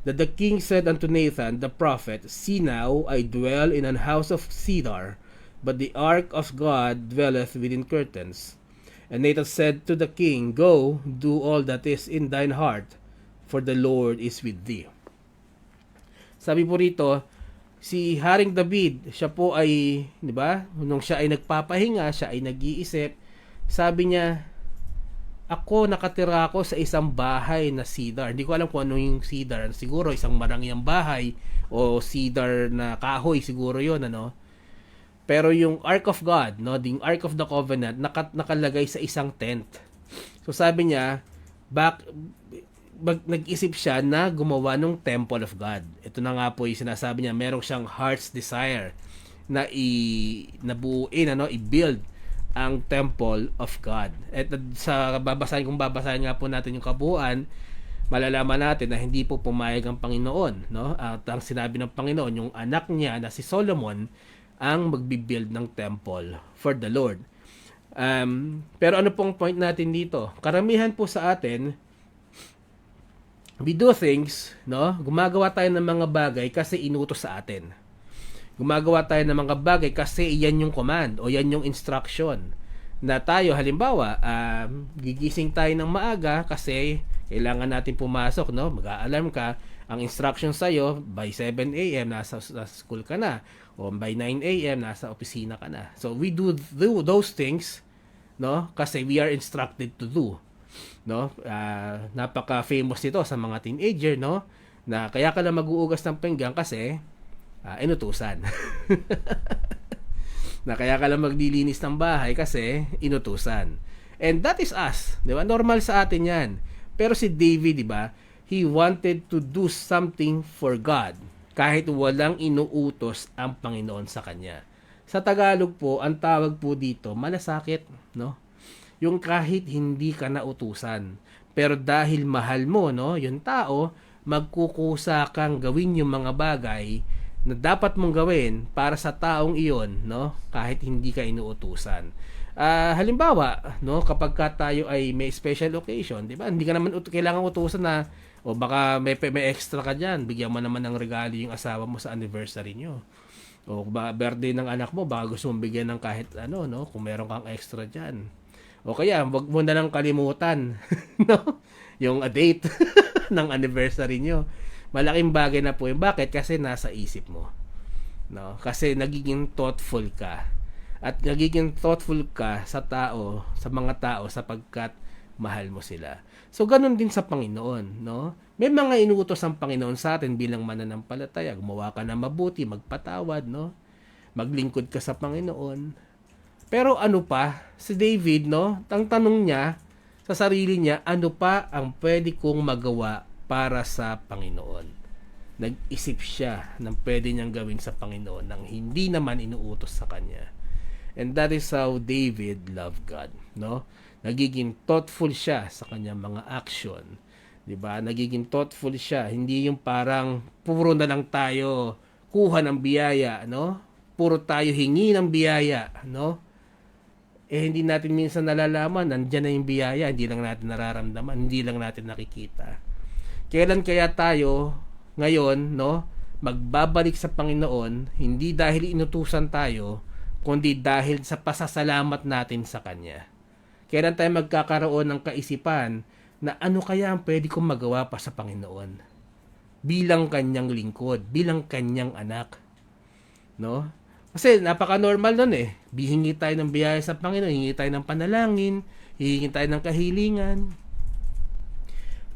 that the king said unto Nathan the prophet, See now, I dwell in an house of cedar, but the ark of God dwelleth within curtains. And Nathan said to the king, Go, do all that is in thine heart, for the Lord is with thee. Sabi po rito, si Haring David, siya po ay, di ba, nung siya ay nagpapahinga, siya ay nag-iisip, sabi niya, ako nakatira ako sa isang bahay na cedar. Hindi ko alam kung ano yung cedar. Siguro isang marangyang bahay o cedar na kahoy siguro yon, ano. Pero yung Ark of God, no, the Ark of the Covenant, nakalagay sa isang tent. So sabi niya, nag-isip siya na gumawa ng Temple of God. Ito na nga po yung sinasabi niya, meron siyang heart's desire na nabuuin, i-build ang Temple of God. At sa kung babasahin nga po natin yung kabuuan, malalaman natin na hindi po pumayag ang Panginoon, no? At ang sinabi ng Panginoon, yung anak niya na si Solomon ang magbi-build ng temple for the Lord. Pero ano pong point natin dito? Karamihan po sa atin, we do things, no? Gumagawa tayo ng mga bagay kasi inutos sa atin. Gumagawa tayo ng mga bagay kasi yan yung command o yan yung instruction. Na tayo, halimbawa, gigising tayo ng maaga kasi kailangan natin pumasok, no? Mag-a-alarm ka, ang instruction sa'yo, by 7 a.m. nasa school ka na. O by 9 a.m. nasa opisina ka na. So we do those things, no? Kasi we are instructed to do. No? Napaka-famous ito sa mga teenager, no? Na kaya ka lang mag-uugas ng pinggan kasi inutusan. Na kaya ka lang maglilinis ng bahay kasi inutusan. And that is us, 'di ba? Normal sa atin 'yan. Pero si David, 'di ba? He wanted to do something for God kahit walang inuutos ang Panginoon sa kanya. Sa Tagalog po, ang tawag po dito, malasakit, no? Yung kahit hindi ka nautusan, pero dahil mahal mo, no, yung tao, magkukusa kang gawin yung mga bagay na dapat mong gawin para sa taong iyon, no, kahit hindi ka inuutusan. Halimbawa, no, kapag tayo ay may special occasion, di ba? Hindi ka naman kailangan utusan na o baka may extra ka diyan, bigyan mo naman ng regalo yung asawa mo sa anniversary nyo. O birthday ng anak mo, baka gusto mong bigyan ng kahit ano, no, kung meron kang extra diyan. O kaya, wag mo na lang kalimutan, no, yung date ng anniversary nyo. Malaking bagay na po yun. Bakit? Kasi nasa isip mo. no? Kasi nagiging thoughtful ka. At nagiging thoughtful ka sa tao, sa mga tao sapagkat mahal mo sila. So ganun din sa Panginoon, no? May mga inuutos ang Panginoon sa atin bilang mananampalataya. Gumawa ka na mabuti, magpatawad, no? Maglingkod ka sa Panginoon. Pero ano pa, si David, no? Ang tanong niya sa sarili niya, ano pa ang pwede kong magawa para sa Panginoon? Nag-isip siya ng pwede niyang gawin sa Panginoon nang hindi naman inuutos sa kanya. And that is how David loved God, no? Nagiging thoughtful siya sa kanyang mga action. 'Di ba? Nagiging thoughtful siya, hindi yung parang puro na lang tayo kuha ng biyaya, no? Puro tayo hingi ng biyaya, no? Hindi natin minsan nalalaman, nandiyan na yung biyaya, hindi lang natin nararamdaman, hindi lang natin nakikita. Kailan kaya tayo ngayon, no, magbabalik sa Panginoon, hindi dahil inutusan tayo, kundi dahil sa pasasalamat natin sa Kanya. Kailan tayo magkakaroon ng kaisipan na ano kaya ang pwede kong magawa pa sa Panginoon bilang Kanyang lingkod, bilang Kanyang anak, no? Kasi napaka-normal nun eh. Hihingi tayo ng biyaya sa Panginoon, hihingi tayo ng panalangin, hihingi tayo ng kahilingan.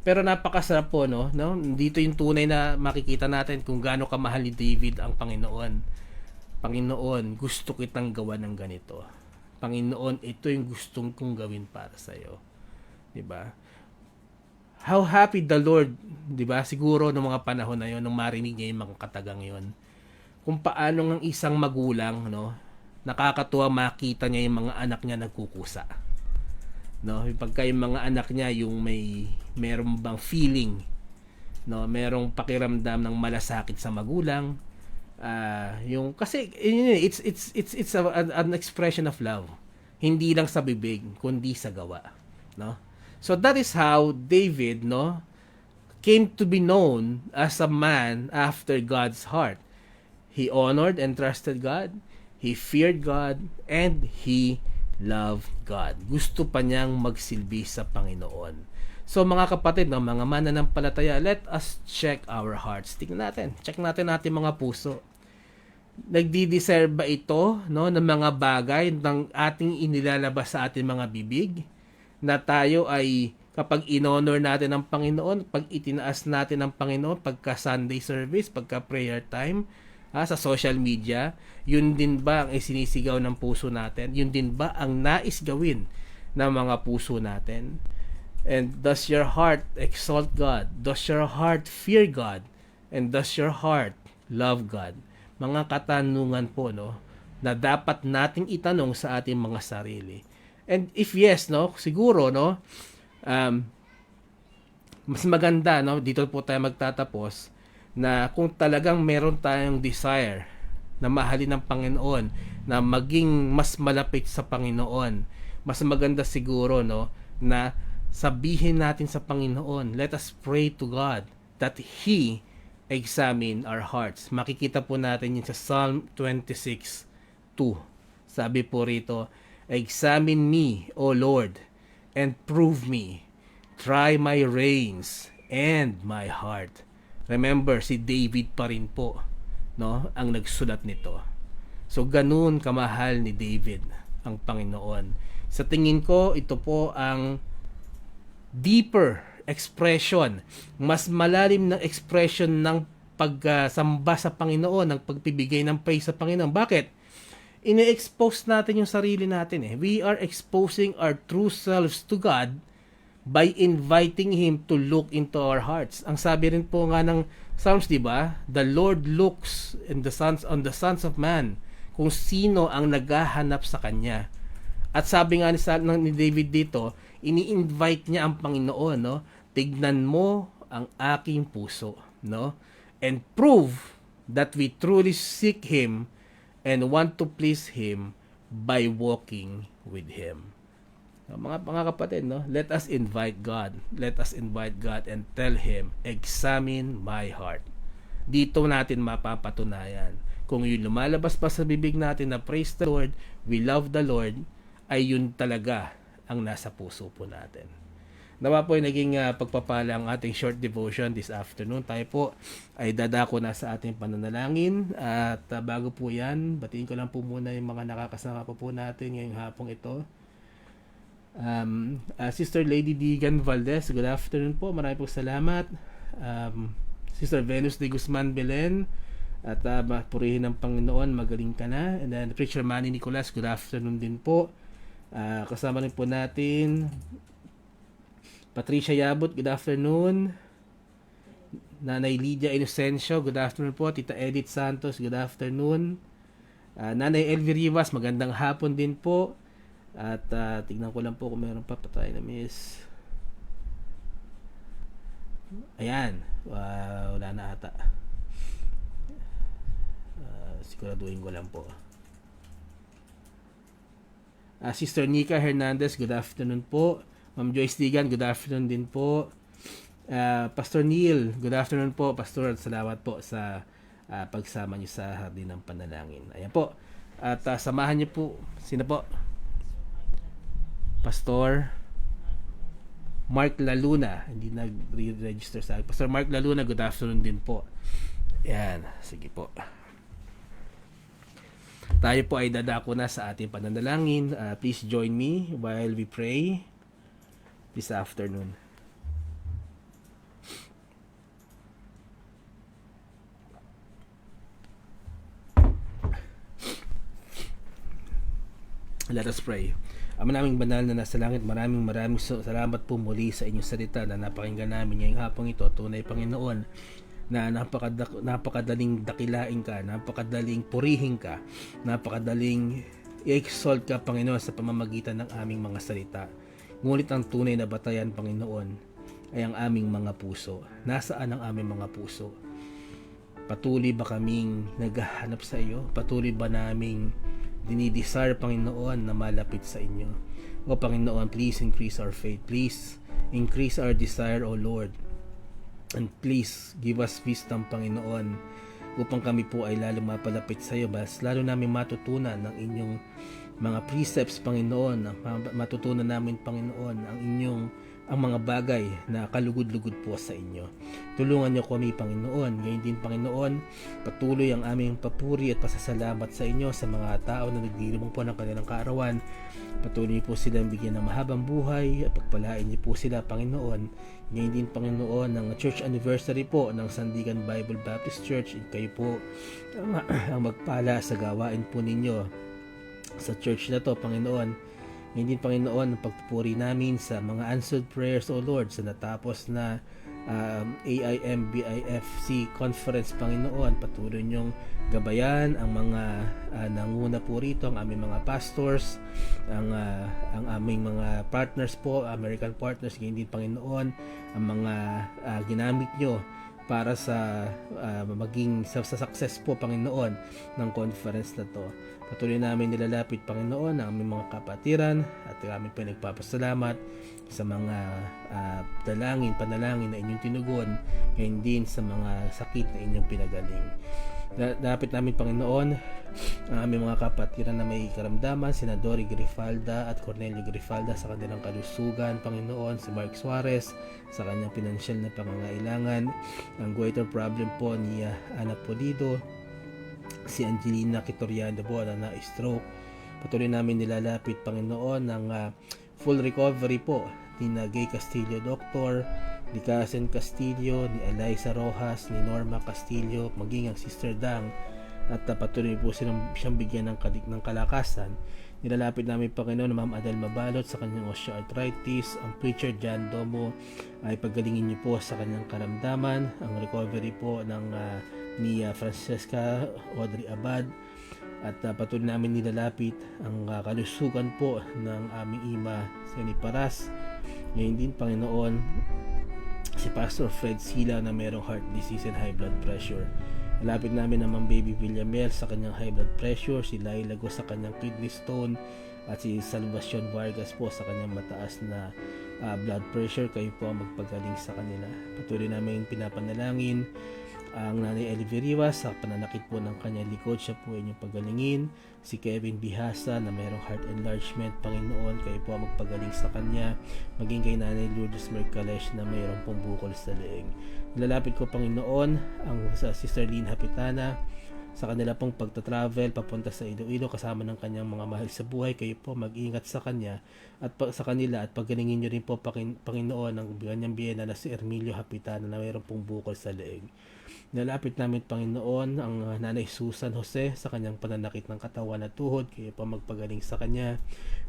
Pero napakasarap po, no? Dito yung tunay na makikita natin kung gaano kamahal ni David ang Panginoon. Panginoon, gusto kitang gawa ng ganito. Panginoon, ito yung gustong kong gawin para sa iyo. 'Di ba? How happy the Lord, 'di ba? Siguro noong mga panahon na 'yon, nung marinig niya yung mga katagang 'yon. Kung paano ng isang magulang, no, nakakatuwa makita niya yung mga anak niya nagkukusa. No, pagka yung mga anak niya yung meron bang feeling, no, merong pakiramdam ng malasakit sa magulang, yung kasi it's an expression of love. Hindi lang sa bibig, kundi sa gawa, no? So that is how David, no, came to be known as a man after God's heart. He honored and trusted God, he feared God, and he loved God. Gusto pa niyang magsilbi sa Panginoon. So mga kapatid, no, mga mananampalataya, let us check our hearts. Tingnan natin, check natin ating mga puso. Nagdi-desire ba ito, no, ng mga bagay ng ating inilalabas sa ating mga bibig? Na tayo ay kapag in-honor natin ang Panginoon, pag itinaas natin ang Panginoon, pagka Sunday service, pagka prayer time, sa social media, yun din ba ang isinisigaw ng puso natin? Yun din ba ang nais gawin ng mga puso natin? And does your heart exalt God? Does your heart fear God? And does your heart love God? Mga katanungan po, no, na dapat nating itanong sa ating mga sarili. And if yes, no, siguro, no, mas maganda, no, dito po tayo magtatapos, na kung talagang meron tayong desire na mahalin ng Panginoon, na maging mas malapit sa Panginoon, mas maganda siguro, no, na sabihin natin sa Panginoon, let us pray to God that He examine our hearts. Makikita po natin yun sa Psalm 26:2. Sabi po rito, examine me, O Lord, and prove me. Try my reins and my heart. Remember, si David pa rin po, no, ang nagsulat nito. So, ganun kamahal ni David ang Panginoon. Sa tingin ko, ito po ang deeper expression, mas malalim na expression ng pagsamba sa Panginoon, ng pagpibigay ng praise sa Panginoon. Bakit? Ine-expose natin yung sarili natin eh. We are exposing our true selves to God by inviting Him to look into our hearts. Ang sabi rin po nga ng Psalms, di ba? The Lord looks on the sons of man, kung sino ang naghahanap sa Kanya. At sabi nga ni David dito, ini-invite niya ang Panginoon, no? Tignan mo ang aking puso, no? And prove that we truly seek Him and want to please Him by walking with Him. Mga kapatid, no? Let us invite God. Let us invite God and tell Him, examine my heart. Dito natin mapapatunayan. Kung yung lumalabas pa sa bibig natin na praise the Lord, we love the Lord, ay yun talaga ang nasa puso po natin. Nawa po ay naging pagpapala ang ating short devotion this afternoon. Tayo po ay dadako na sa ating pananalangin. At bago po yan, batiin ko lang po muna yung mga nakakasama po natin ngayong hapong ito. Sister Lady Digan Valdez, good afternoon po. Maraming po salamat. Sister Venus de Guzman Belen, at purihin ng Panginoon, magaling ka na. And then Preacher Manny Nicolas, good afternoon din po. Kasama rin po natin Patricia Yabut, good afternoon. Nanay Lydia Inocencio, good afternoon po. Tita Edith Santos, good afternoon. Nanay Elvie Rivas, magandang hapon din po. At tignan ko lang po kung meron pa tayo na miss. Ayan, wala na ata. Siguraduhin ko lang po. Sister Nika Hernandez, good afternoon po. Ma'am Joyce Digan, good afternoon din po. Pastor Neil, good afternoon po. Pastor, at salamat po sa pagsama niyo sa Hardin ng Panalangin. Ayan po. At samahan niyo po, sino po? Pastor Mark Laluna, hindi nag-register sa akin. Pastor Mark Laluna, good afternoon din po. Ayan, sige po. Tayo po ay dadako na sa ating pananalangin. Please join me while we pray this afternoon. Let us pray. Ama naming banal na nasa langit, maraming salamat po muli sa inyong salita na napakinggan namin ngayong hapong ito. Tunay, Panginoon, na napakadaling dakilain ka, napakadaling purihin ka, napakadaling i-exalt ka, Panginoon, sa pamamagitan ng aming mga salita. Ngunit ang tunay na batayan, Panginoon, ay ang aming mga puso. Nasaan ang aming mga puso? Patuloy ba kaming naghahanap sa iyo? Patuloy ba naming dinidesire, Panginoon, na malapit sa inyo? O Panginoon, please increase our faith. Please increase our desire, O Lord. And please give us wisdom, Panginoon, upang kami po ay lalo mapalapit sa iyo. Mas lalo namin matutunan ng inyong mga precepts, Panginoon. Matutunan namin, Panginoon, ang mga bagay na kalugod-lugod po sa inyo. Tulungan niyo kami, Panginoon. Ngayon din, Panginoon, patuloy ang aming papuri at pasasalamat sa inyo sa mga tao na nagdilimang po ng kanilang kaarawan. Patuloy po silang bigyan ng mahabang buhay at pagpalain niyo po sila, Panginoon. Ngayon din, Panginoon, ng church anniversary po ng Sandigan Bible Baptist Church. Kayo po ang magpala sa gawain po ninyo sa church na to, Panginoon. Ngayon din, Panginoon, ang pagpupuri namin sa mga answered prayers, O Lord, sa natapos na AIM-BIFC conference, Panginoon. Patuloy niyong gabayan ang mga nanguna po rito, ang aming mga pastors, ang aming mga partners po, American partners. Ngayon din, Panginoon, ang mga ginamit niyo para sa maging sa success po, Panginoon, ng conference na to. Patuloy namin nilalapit, Panginoon, ang aming mga kapatiran at kami pa nagpapasalamat sa mga panalangin na inyong tinugon, ngayon din sa mga sakit na inyong pinagaling. Lapit namin, Panginoon, ang aming mga kapatiran na may karamdaman, sina Dory Grifalda at Cornelio Grifalda sa kanilang kalusugan, Panginoon, si Mark Suarez sa kanyang pinansyal na pangangailangan, ang goiter problem po ni Ana Polido, si Angelina Kitoriano po na stroke. Patuloy namin nilalapit, Panginoon, ng full recovery po ni Gay Castillo Doctor, ni Casen Castillo, ni Eliza Rojas, ni Norma Castillo, maging ang Sister Dang, at patuloy po siyang bigyan ng kalakasan. Nilalapit namin, Panginoon, Ma'am Adel Mabalot sa kanyang osteoarthritis, ang Preacher John Domo ay paggalingin niyo po sa kanyang karamdaman, ang recovery po ni Francesca Audrey Abad, at patuloy namin nilalapit ang kalusugan po ng aming ima, Seni Paras. Ngayon din, Panginoon, si Pastor Fred Sila na mayroong heart disease and high blood pressure. Malapit namin ang Baby Villamel sa kanyang high blood pressure, si Laila Go sa kanyang kidney stone, at si Salvacion Vargas po sa kanyang mataas na blood pressure. Kayo po ang magpagaling sa kanila. Patuloy namin pinapanalangin Ang Nanay Elviriwa sa pananakit po ng kanyang likod, siya po ay inyong pagalingin. Si Kevin Bihasa na mayroong heart enlargement, Panginoon, kayo po ang magpagaling sa kanya. Maging kay Nanay Lourdes Mercalesh na mayroong pong bukol sa leeg. Nilalapit ko, Panginoon, ang sa Sister Lynn Hapitana sa kanila pong pagta-travel papunta sa Iloilo kasama ng kanyang mga mahal sa buhay. Kayo po mag-ingat sa kanya at sa kanila, at pagalingin nyo rin po, Panginoon, ang kanyang biyena na si Ermilio Hapitana na mayroong pong bukol sa leeg. Nilalapit namin, Panginoon, ang Nanay Susan Jose sa kanyang pananakit ng katawan at tuhod. Kayo po magpagaling sa kanya.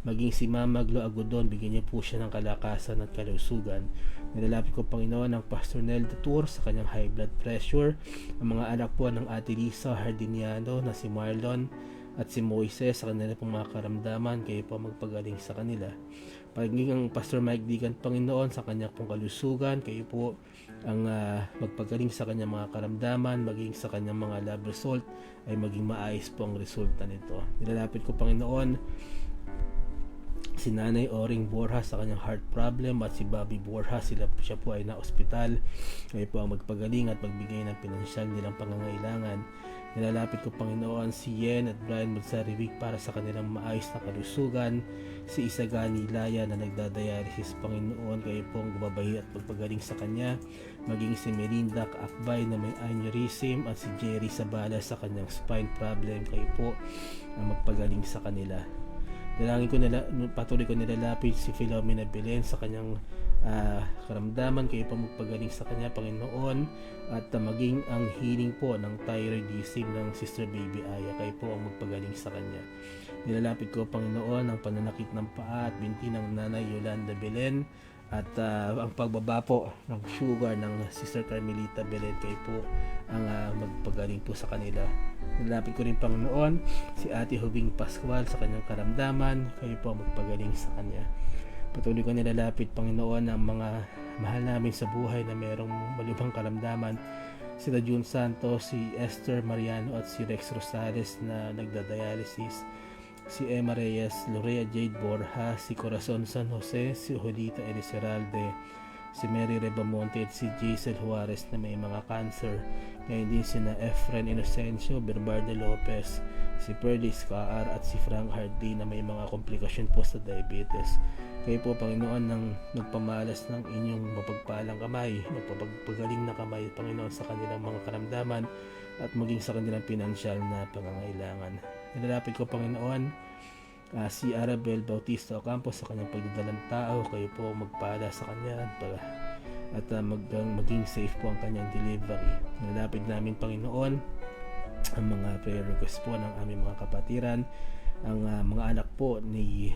Maging si Mama Glo Agudon, bigyan niyo po siya ng kalakasan at kalusugan. Nilalapit ko, Panginoon, ang Pastor Nel Tour sa kanyang high blood pressure. Ang mga anak po ng Ate Lisa Hardiniano na si Marlon at si Moises sa kanila pong mga karamdaman. Kayo po magpagaling sa kanila. Pagiging ang Pastor Mike Digan, Panginoon, sa kanyang pong kalusugan. Kayo po ang magpagaling sa kanyang mga karamdaman, maging sa kanyang mga lab result ay maging maayos po ang resulta nito. Nilalapit ko, Panginoon, si Nanay Oring Borja sa kanyang heart problem at si Bobby Borja, siya po ay na-ospital. Kayo po ang magpagaling at magbigay ng pinansyal nilang pangangailangan. Nilalapit ko, Panginoon, si Yen at Brian Magsariwik para sa kanilang maayos na kalusugan. Si Isagani Laya na nagdadialysis, Panginoon, kayo po ang gumabahi at magpagaling sa kanya. Maging si Melinda Akbay na may aneurysm at si Jerry Sabala sa kanyang spine problem. Kayo po ang magpagaling sa kanila. Patuloy ko nilalapit si Philomena Belen sa kanyang karamdaman. Kayo po magpagaling sa kanya, Panginoon, at maging ang healing po ng thyroidism ng Sister Baby Aya. Kayo po ang magpagaling sa kanya. Nilalapit ko, Panginoon, ang pananakit ng paa at binti ng Nanay Yolanda Belen at ang pagbaba po ng sugar ng Sister Carmelita Belen. Kayo po ang magpagaling po sa kanila. Nilalapit ko rin, Panginoon, si Ate Hubing Pascual sa kanyang karamdaman. Kayo po ang magpagaling sa kanya. Patuloy ko nilalapit, Panginoon, ang mga mahal namin sa buhay na mayroong malubhang karamdaman. Sila June Santos, si Esther Mariano at si Rex Rosales na nagdadialysis. Si Emma Reyes, Lorea Jade Borja, si Corazon San Jose, si Jolita Eliceralde, si Mary Rebamonte at si Jaisel Juarez na may mga cancer. Ngayon din sina Efren Inocencio, Bernardo Lopez, si Pearly Scaar at si Frank Hardy na may mga komplikasyon po sa diabetes. Kayo po, Panginoon, nang nagpamalas ng inyong mapagpalang kamay, magpapagaling na kamay, Panginoon, sa kanilang mga karamdaman at maging sa kanilang pinansyal na pangangailangan. Nilalapit ko, Panginoon, si Arabel Bautista Ocampo sa kanyang pagdadalang tao. Kayo po magpala sa kanya at maging safe po ang kanyang delivery. Nilalapit namin, Panginoon, ang mga prayer request po ng aming mga kapatiran, ang mga anak po ni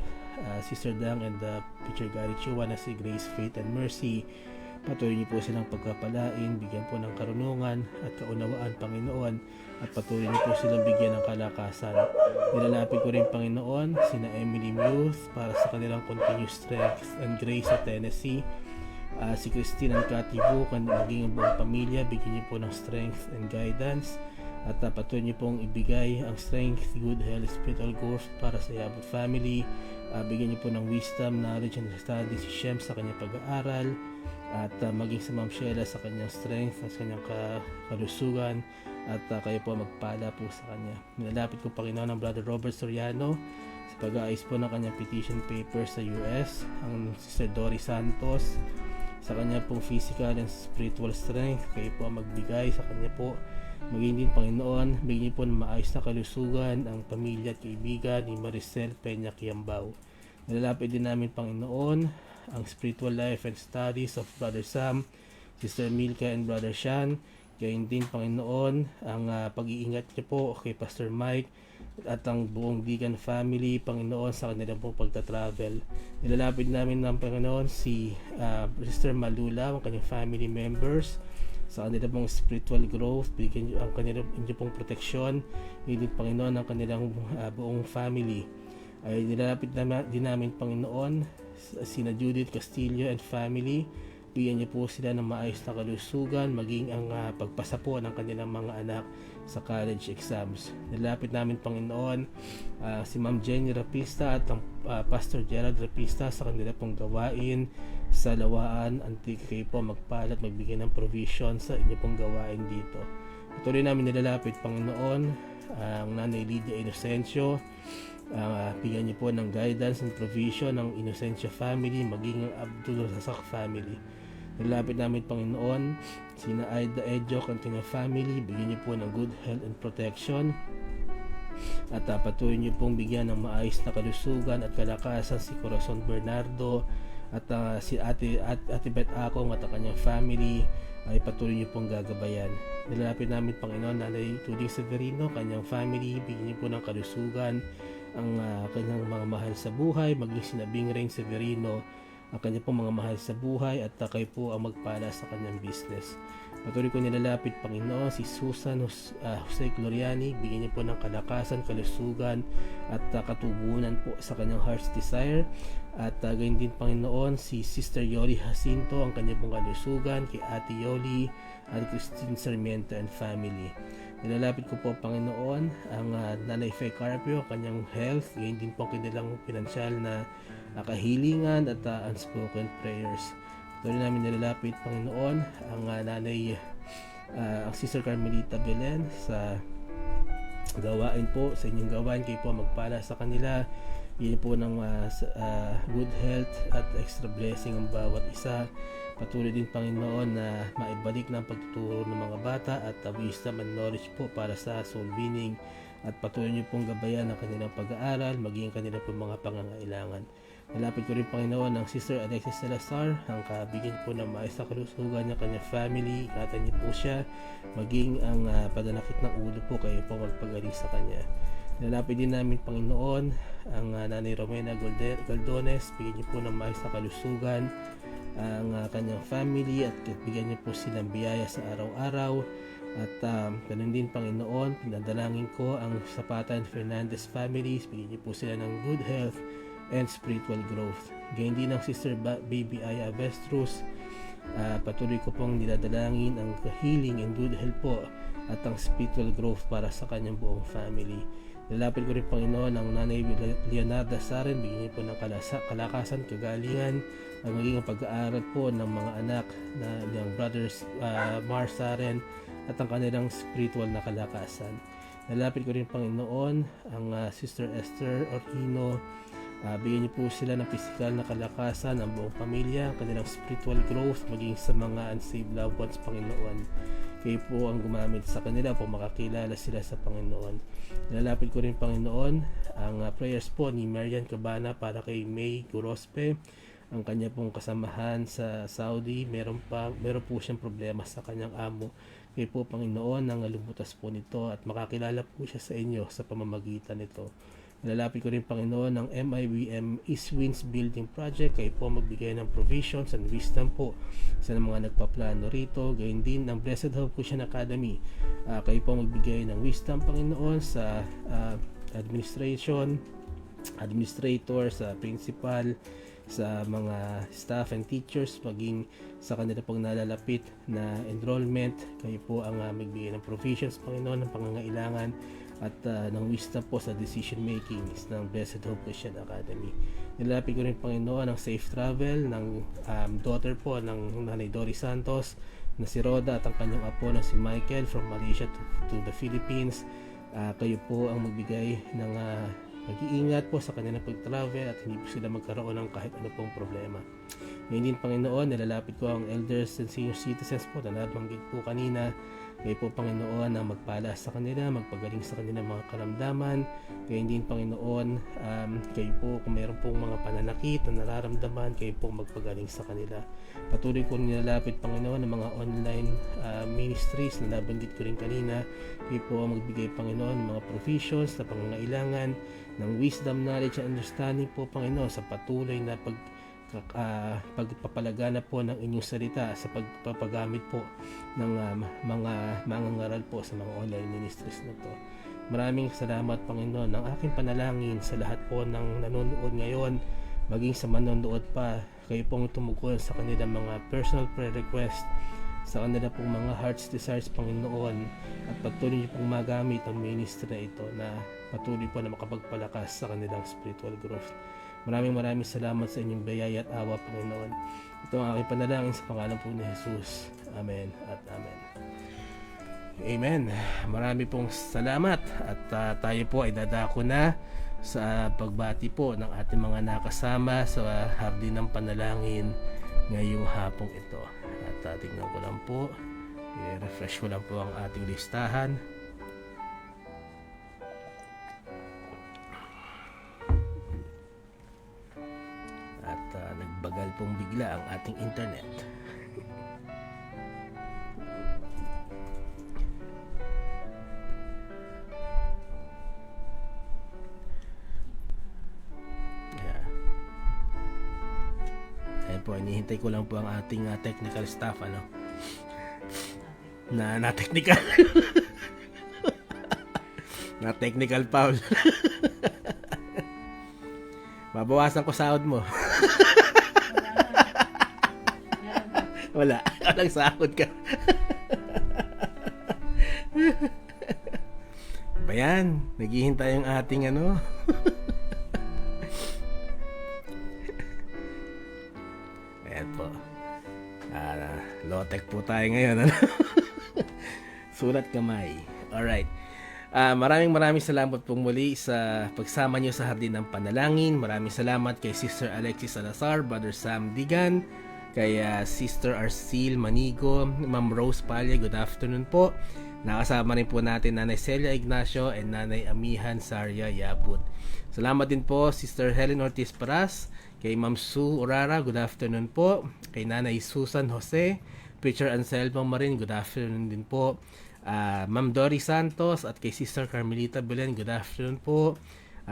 Sister Dang and Preacher Gary Chua na si Grace, Faith and Mercy. Patuloy niyo po silang pagkapalain, bigyan po ng karunungan at kaunawaan, Panginoon, at patuloy niyo po silang bigyan ng kalakasan. Nilalapit ko rin, Panginoon, sina Emily Muth para sa kanilang continuous strength and grace sa Tennessee. Si Christine and Cathy Vu, maging ang buong pamilya, bigyan niyo po ng strength and guidance. At patuloy niyo pong ibigay ang strength, good health, spiritual growth para sa Yabut family. Bigyan niyo po ng wisdom, knowledge, and study si Shem sa kanyang pag-aaral. At maging sa Ma'am Sheila sa kanyang strength at sa kanyang kalusugan. At kayo po magpala po sa kanya. Nilalapit ko, Panginoon, ng Brother Robert Soriano sa pag-aayos po ng kanyang petition paper sa US. Ang Sister Dory Santos sa kanya pong physical and spiritual strength. Kayo po ang magbigay sa kanya po. Maging din, Panginoon, bigyan po ng maayos na kalusugan ang pamilya at kaibigan ni Maricel Peña Kiambao. Nilalapit din namin, Panginoon, ang spiritual life and studies of Brother Sam, Sister Milka and Brother Sean. Gayon din, Panginoon, ang pag-iingat niyo po kay Pastor Mike at ang buong Digan family, Panginoon, sa kanilang pong pagta-travel. Nilalapit namin ng Panginoon si Sister Malula, ang kanyang family members, sa kanilang pong spiritual growth. Bigyan niyo ang kanilang pong proteksyon. Hindi, Panginoon, ang kanilang buong family. Ay nilalapit din namin, Panginoon, sina Judith Castillo and family. Bigyan niyo po sila ng maayos na kalusugan, maging ang pagpasa po ng kanilang mga anak sa college exams. Nilapit namin, Panginoon, si Ma'am Jenny Rapista at ang Pastor Gerald Rapista sa kanila pong gawain sa Lawaan Antique. Kayo po magpalat, magbigay ng provision sa inyo pong gawain dito. Patuloy namin nilalapit, Panginoon, ang Nanay Lydia Inocencio. Bigyan niyo po ng guidance and provision ng Inocencio family, maging ang Abdul Razak family. Nilapit namin, Panginoon, sina Aida Edjok ang kanyang family, bigyan niyo po ng good health and protection. At patuloy niyo pong bigyan ng maayos na kalusugan at kalakasan si Corazon Bernardo at si Ate Beth Akong at ang kanyang family ay patuloy niyo pong gagabayan. Nilapit namin, Panginoon, Nanay Tuding Severino, kanyang family, bigyan niyo po ng kalusugan ang kanyang mga mahal sa buhay, maging si Bing Rain Severino, ang kanyang pong mga mahal sa buhay, at kayo po ang magpala sa kanyang business. Patuloy ko nilalapit, Panginoon, si Susan Jose Gloriani, bigyan niyo po ng kalakasan, kalusugan at katubunan po sa kanyang heart's desire. At gayon din, Panginoon, si Sister Yoli Jacinto, ang kanyang pong kalusugan, kay Ate Yoli at Christine Sarmiento and family. Nilalapit ko po, Panginoon, ang Nanay Faye Carpio, kanyang health, gayon din po kanilang pinansyal na kahilingan at unspoken prayers. Tuloy namin nilalapit, Panginoon, ang Nanay ang Sister Carmelita Belen sa gawain po, sa inyong gawain. Kayo po magpala sa kanila, bigyan po ng good health at extra blessing ang bawat isa. Patuloy din, Panginoon, na maibalik ng pagtuturo ng mga bata at wisdom and knowledge po para sa soul winning, at patuloy niyo pong gabayan ang kanilang pag-aaral, maging kanilang pong mga pangangailangan. Nalapit ko rin, Panginoon, ang Sister Alexis Salazar, ang kabigyan po ng maayos na kalusugan niya, kanyang family, ingatan niyo po siya, maging ang padanakit ng ulo po, kayo po magpagaling sa kanya. Nalapit din namin, Panginoon, ang Nanay Romena Galdones, bigyan niyo po ng maayos na kalusugan ang kanyang family, at bigyan niyo po silang biyaya sa araw-araw. At ganun din, Panginoon, pinadalangin ko ang Zapatan Fernandez families, bigyan niyo po sila ng good health and spiritual growth. Ganyan din ang Sister Baby Aya Avestruz, patuloy ko pong niladalangin ang healing and good health po at ang spiritual growth para sa kanyang buong family. Nilapit ko rin, Panginoon, ang Nanay Leonarda Saren, bigyan niyo po ng kalakasan, kagalingan, ang maging pag-aaral po ng mga anak na ng brothers Mar Saren at ang kanilang spiritual na kalakasan. Nilapit ko rin, Panginoon, ang Sister Esther Orhino, bigyan niyo po sila ng physical na kalakasan, ang buong pamilya, ang kanilang spiritual growth, maging sa mga unsaved loved ones, Panginoon. Kayo po ang gumamit sa kanila po makakilala sila sa Panginoon. Nilalapit ko rin, Panginoon, ang prayers po ni Marian Cabana para kay May Gurospe, ang kanya pong kasamahan sa Saudi. Meron po siyang problema sa kanyang amo. Kayo po, Panginoon, ang lumutas po nito at makakilala po siya sa inyo sa pamamagitan nito. Nilalapit ko rin, Panginoon, ng MIBM East Winds Building Project. Kayo po magbigay ng provisions and wisdom po sa mga nagpaplano rito. Gayon din ang Blessed Hope Christian Academy. Kayo po magbigay ng wisdom, Panginoon, sa administrator, sa principal, sa mga staff and teachers, maging sa kanila pong nalalapit na enrollment. Kayo po ang magbigay ng provisions, Panginoon, ng pangangailangan at ng wisdom po sa decision making ng Blessed Hope Christian Academy. Nilalapit ko rin, Panginoon, ang safe travel ng daughter po ng Nanay Doris Santos na si Rhoda at ang kanyang apo na si Michael from Malaysia to the Philippines. Kayo po ang magbigay ng mag-iingat po sa kanilang pag-travel at hindi po sila magkaroon ng kahit ano pong problema. Ngayon din, Panginoon, nilalapit ko ang elders and senior citizens po na nabanggit po kanina. Kayo po, Panginoon, na magpala sa kanila, magpagaling sa kanilang mga karamdaman. Ngayon din, Panginoon, kayo po, kung mayroon pong mga pananakit na nararamdaman, kayo po magpagaling sa kanila. Patuloy ko nilalapit, Panginoon, ng mga online ministries na nabanggit ko rin kanina. Kayo po magbigay, Panginoon, ng mga provisions na pangangailangan ng wisdom, knowledge, and understanding po, Panginoon, sa patuloy na pagpapalagana po ng inyong salita sa pagpapagamit po ng mga mangangaral po sa mga online ministries na to. Maraming salamat, Panginoon. Ang aking panalangin sa lahat po ng nanonood ngayon, maging sa manonood pa, kayo pong tumugon sa kanilang mga personal prayer request sa kanila pong mga hearts desires, Panginoon, at patuloy niyo pong magamit ang ministry na ito na patuloy po na makapagpalakas sa kanilang spiritual growth. Maraming salamat sa inyong biyaya at awa, Panginoon. Ito ang aking panalangin sa pangalan po ni Jesus. Amen at amen. Amen. Marami pong salamat at tayo po ay dadako na sa pagbati po ng ating mga nakasama sa hardin ng panalangin ngayong hapong ito. At tingnan ko lang po, i-refresh ko lang po ang ating listahan. At nagbagal pong bigla ang ating internet. Po, hinihintay ko lang po ang ating technical staff na technical na technical foul. Mabawasan ko sahod mo. Walang sahod ka. Bayan, naghihintay ang ating po. Low-tech po tayo ngayon. Sulat kamay. Alright. Maraming salamat po muli sa pagsama nyo sa Hardin ng Panalangin. Maraming salamat kay Sister Alexis Salazar, Brother Sam Digan, kay Sister Arcil Manigo, Ma'am Rose Palya, good afternoon po. Nakasama rin po natin Nanay Celia Ignacio and Nanay Amihan Sarya Yabut. Salamat din po Sister Helen Ortiz Paras, kay Ma'am Sue Urara, good afternoon po. Kay Nanay Susan Jose, Preacher Anselmo Marin, good afternoon din po. Ma'am Dory Santos at kay Sister Carmelita Belen, good afternoon po.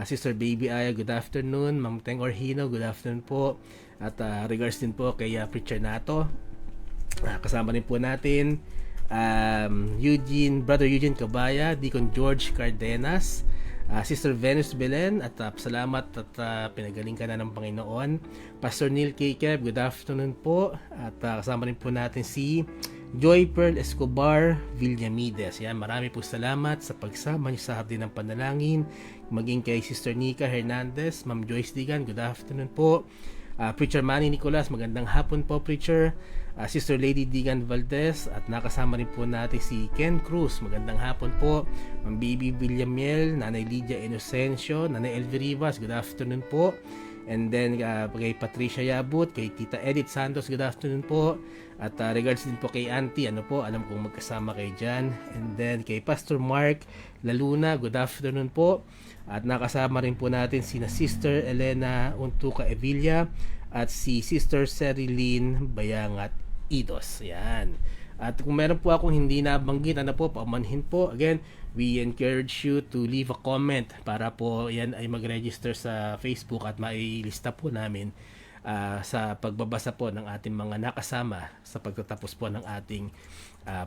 Sister Baby Aya, good afternoon. Ma'am Teng Orhino, good afternoon po. At regards din po kay Preacher Nato. Kasama rin po natin Brother Eugene Cabaya, Deacon George Cardenas, Sister Venus Belen, at salamat at pinagaling ka na ng Panginoon. Pastor Neil K. Kev, good afternoon po. At kasama rin po natin si Joy Pearl Escobar Villamides. Yan, marami po salamat sa pagsama niyo sa Hardin ng Panalangin. Maging kay Sister Nika Hernandez, Ma'am Joyce Digan, good afternoon po. Preacher Manny Nicolas, magandang hapon po, Preacher. Sister Lady Digan Valdez, at nakasama rin po natin si Ken Cruz, magandang hapon po. Ma'am Baby Villamiel, Nanay Lydia Inocencio, Nanay Elvie Rivas, good afternoon po. And then kay Patricia Yabut, kay Tita Edith Santos, good afternoon po. At regards din po kay Auntie, alam kong magkasama kayo dyan. And then kay Pastor Mark Laluna, good afternoon po. At nakasama rin po natin sina Sister Elena Untuca Evilla at si Sister Cerilyn Bayangat Idos. Yan. At kung meron po akong hindi nabanggit, pamanhin po. Again, we encourage you to leave a comment para po yan ay mag-register sa Facebook at mailista po namin sa pagbabasa po ng ating mga nakasama sa pagtatapos po ng ating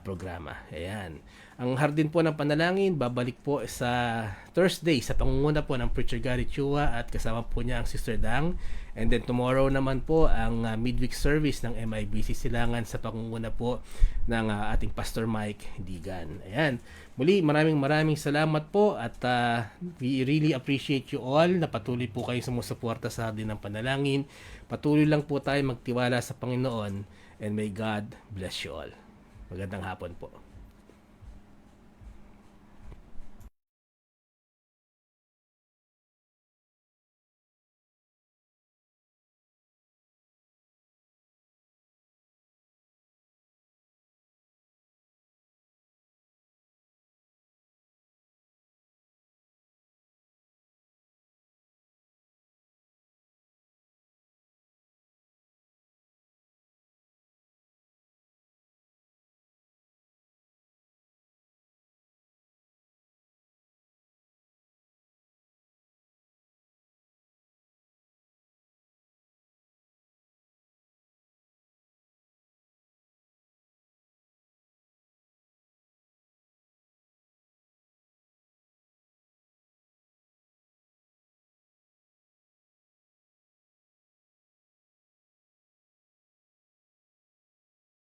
programa. Ayan. Ang Hardin po ng Panalangin, babalik po sa Thursday sa pangunguna po ng Preacher Gary Chua at kasama po niya ang Sister Dang. And then tomorrow naman po ang midweek service ng MIBC Silangan sa pangunguna po ng ating Pastor Mike Digan. Ayan. Muli, maraming salamat po at we really appreciate you all na patuloy po kayo sumusuporta sa Hardin ng Panalangin. Patuloy lang po tayo magtiwala sa Panginoon and may God bless you all. Magandang hapon po.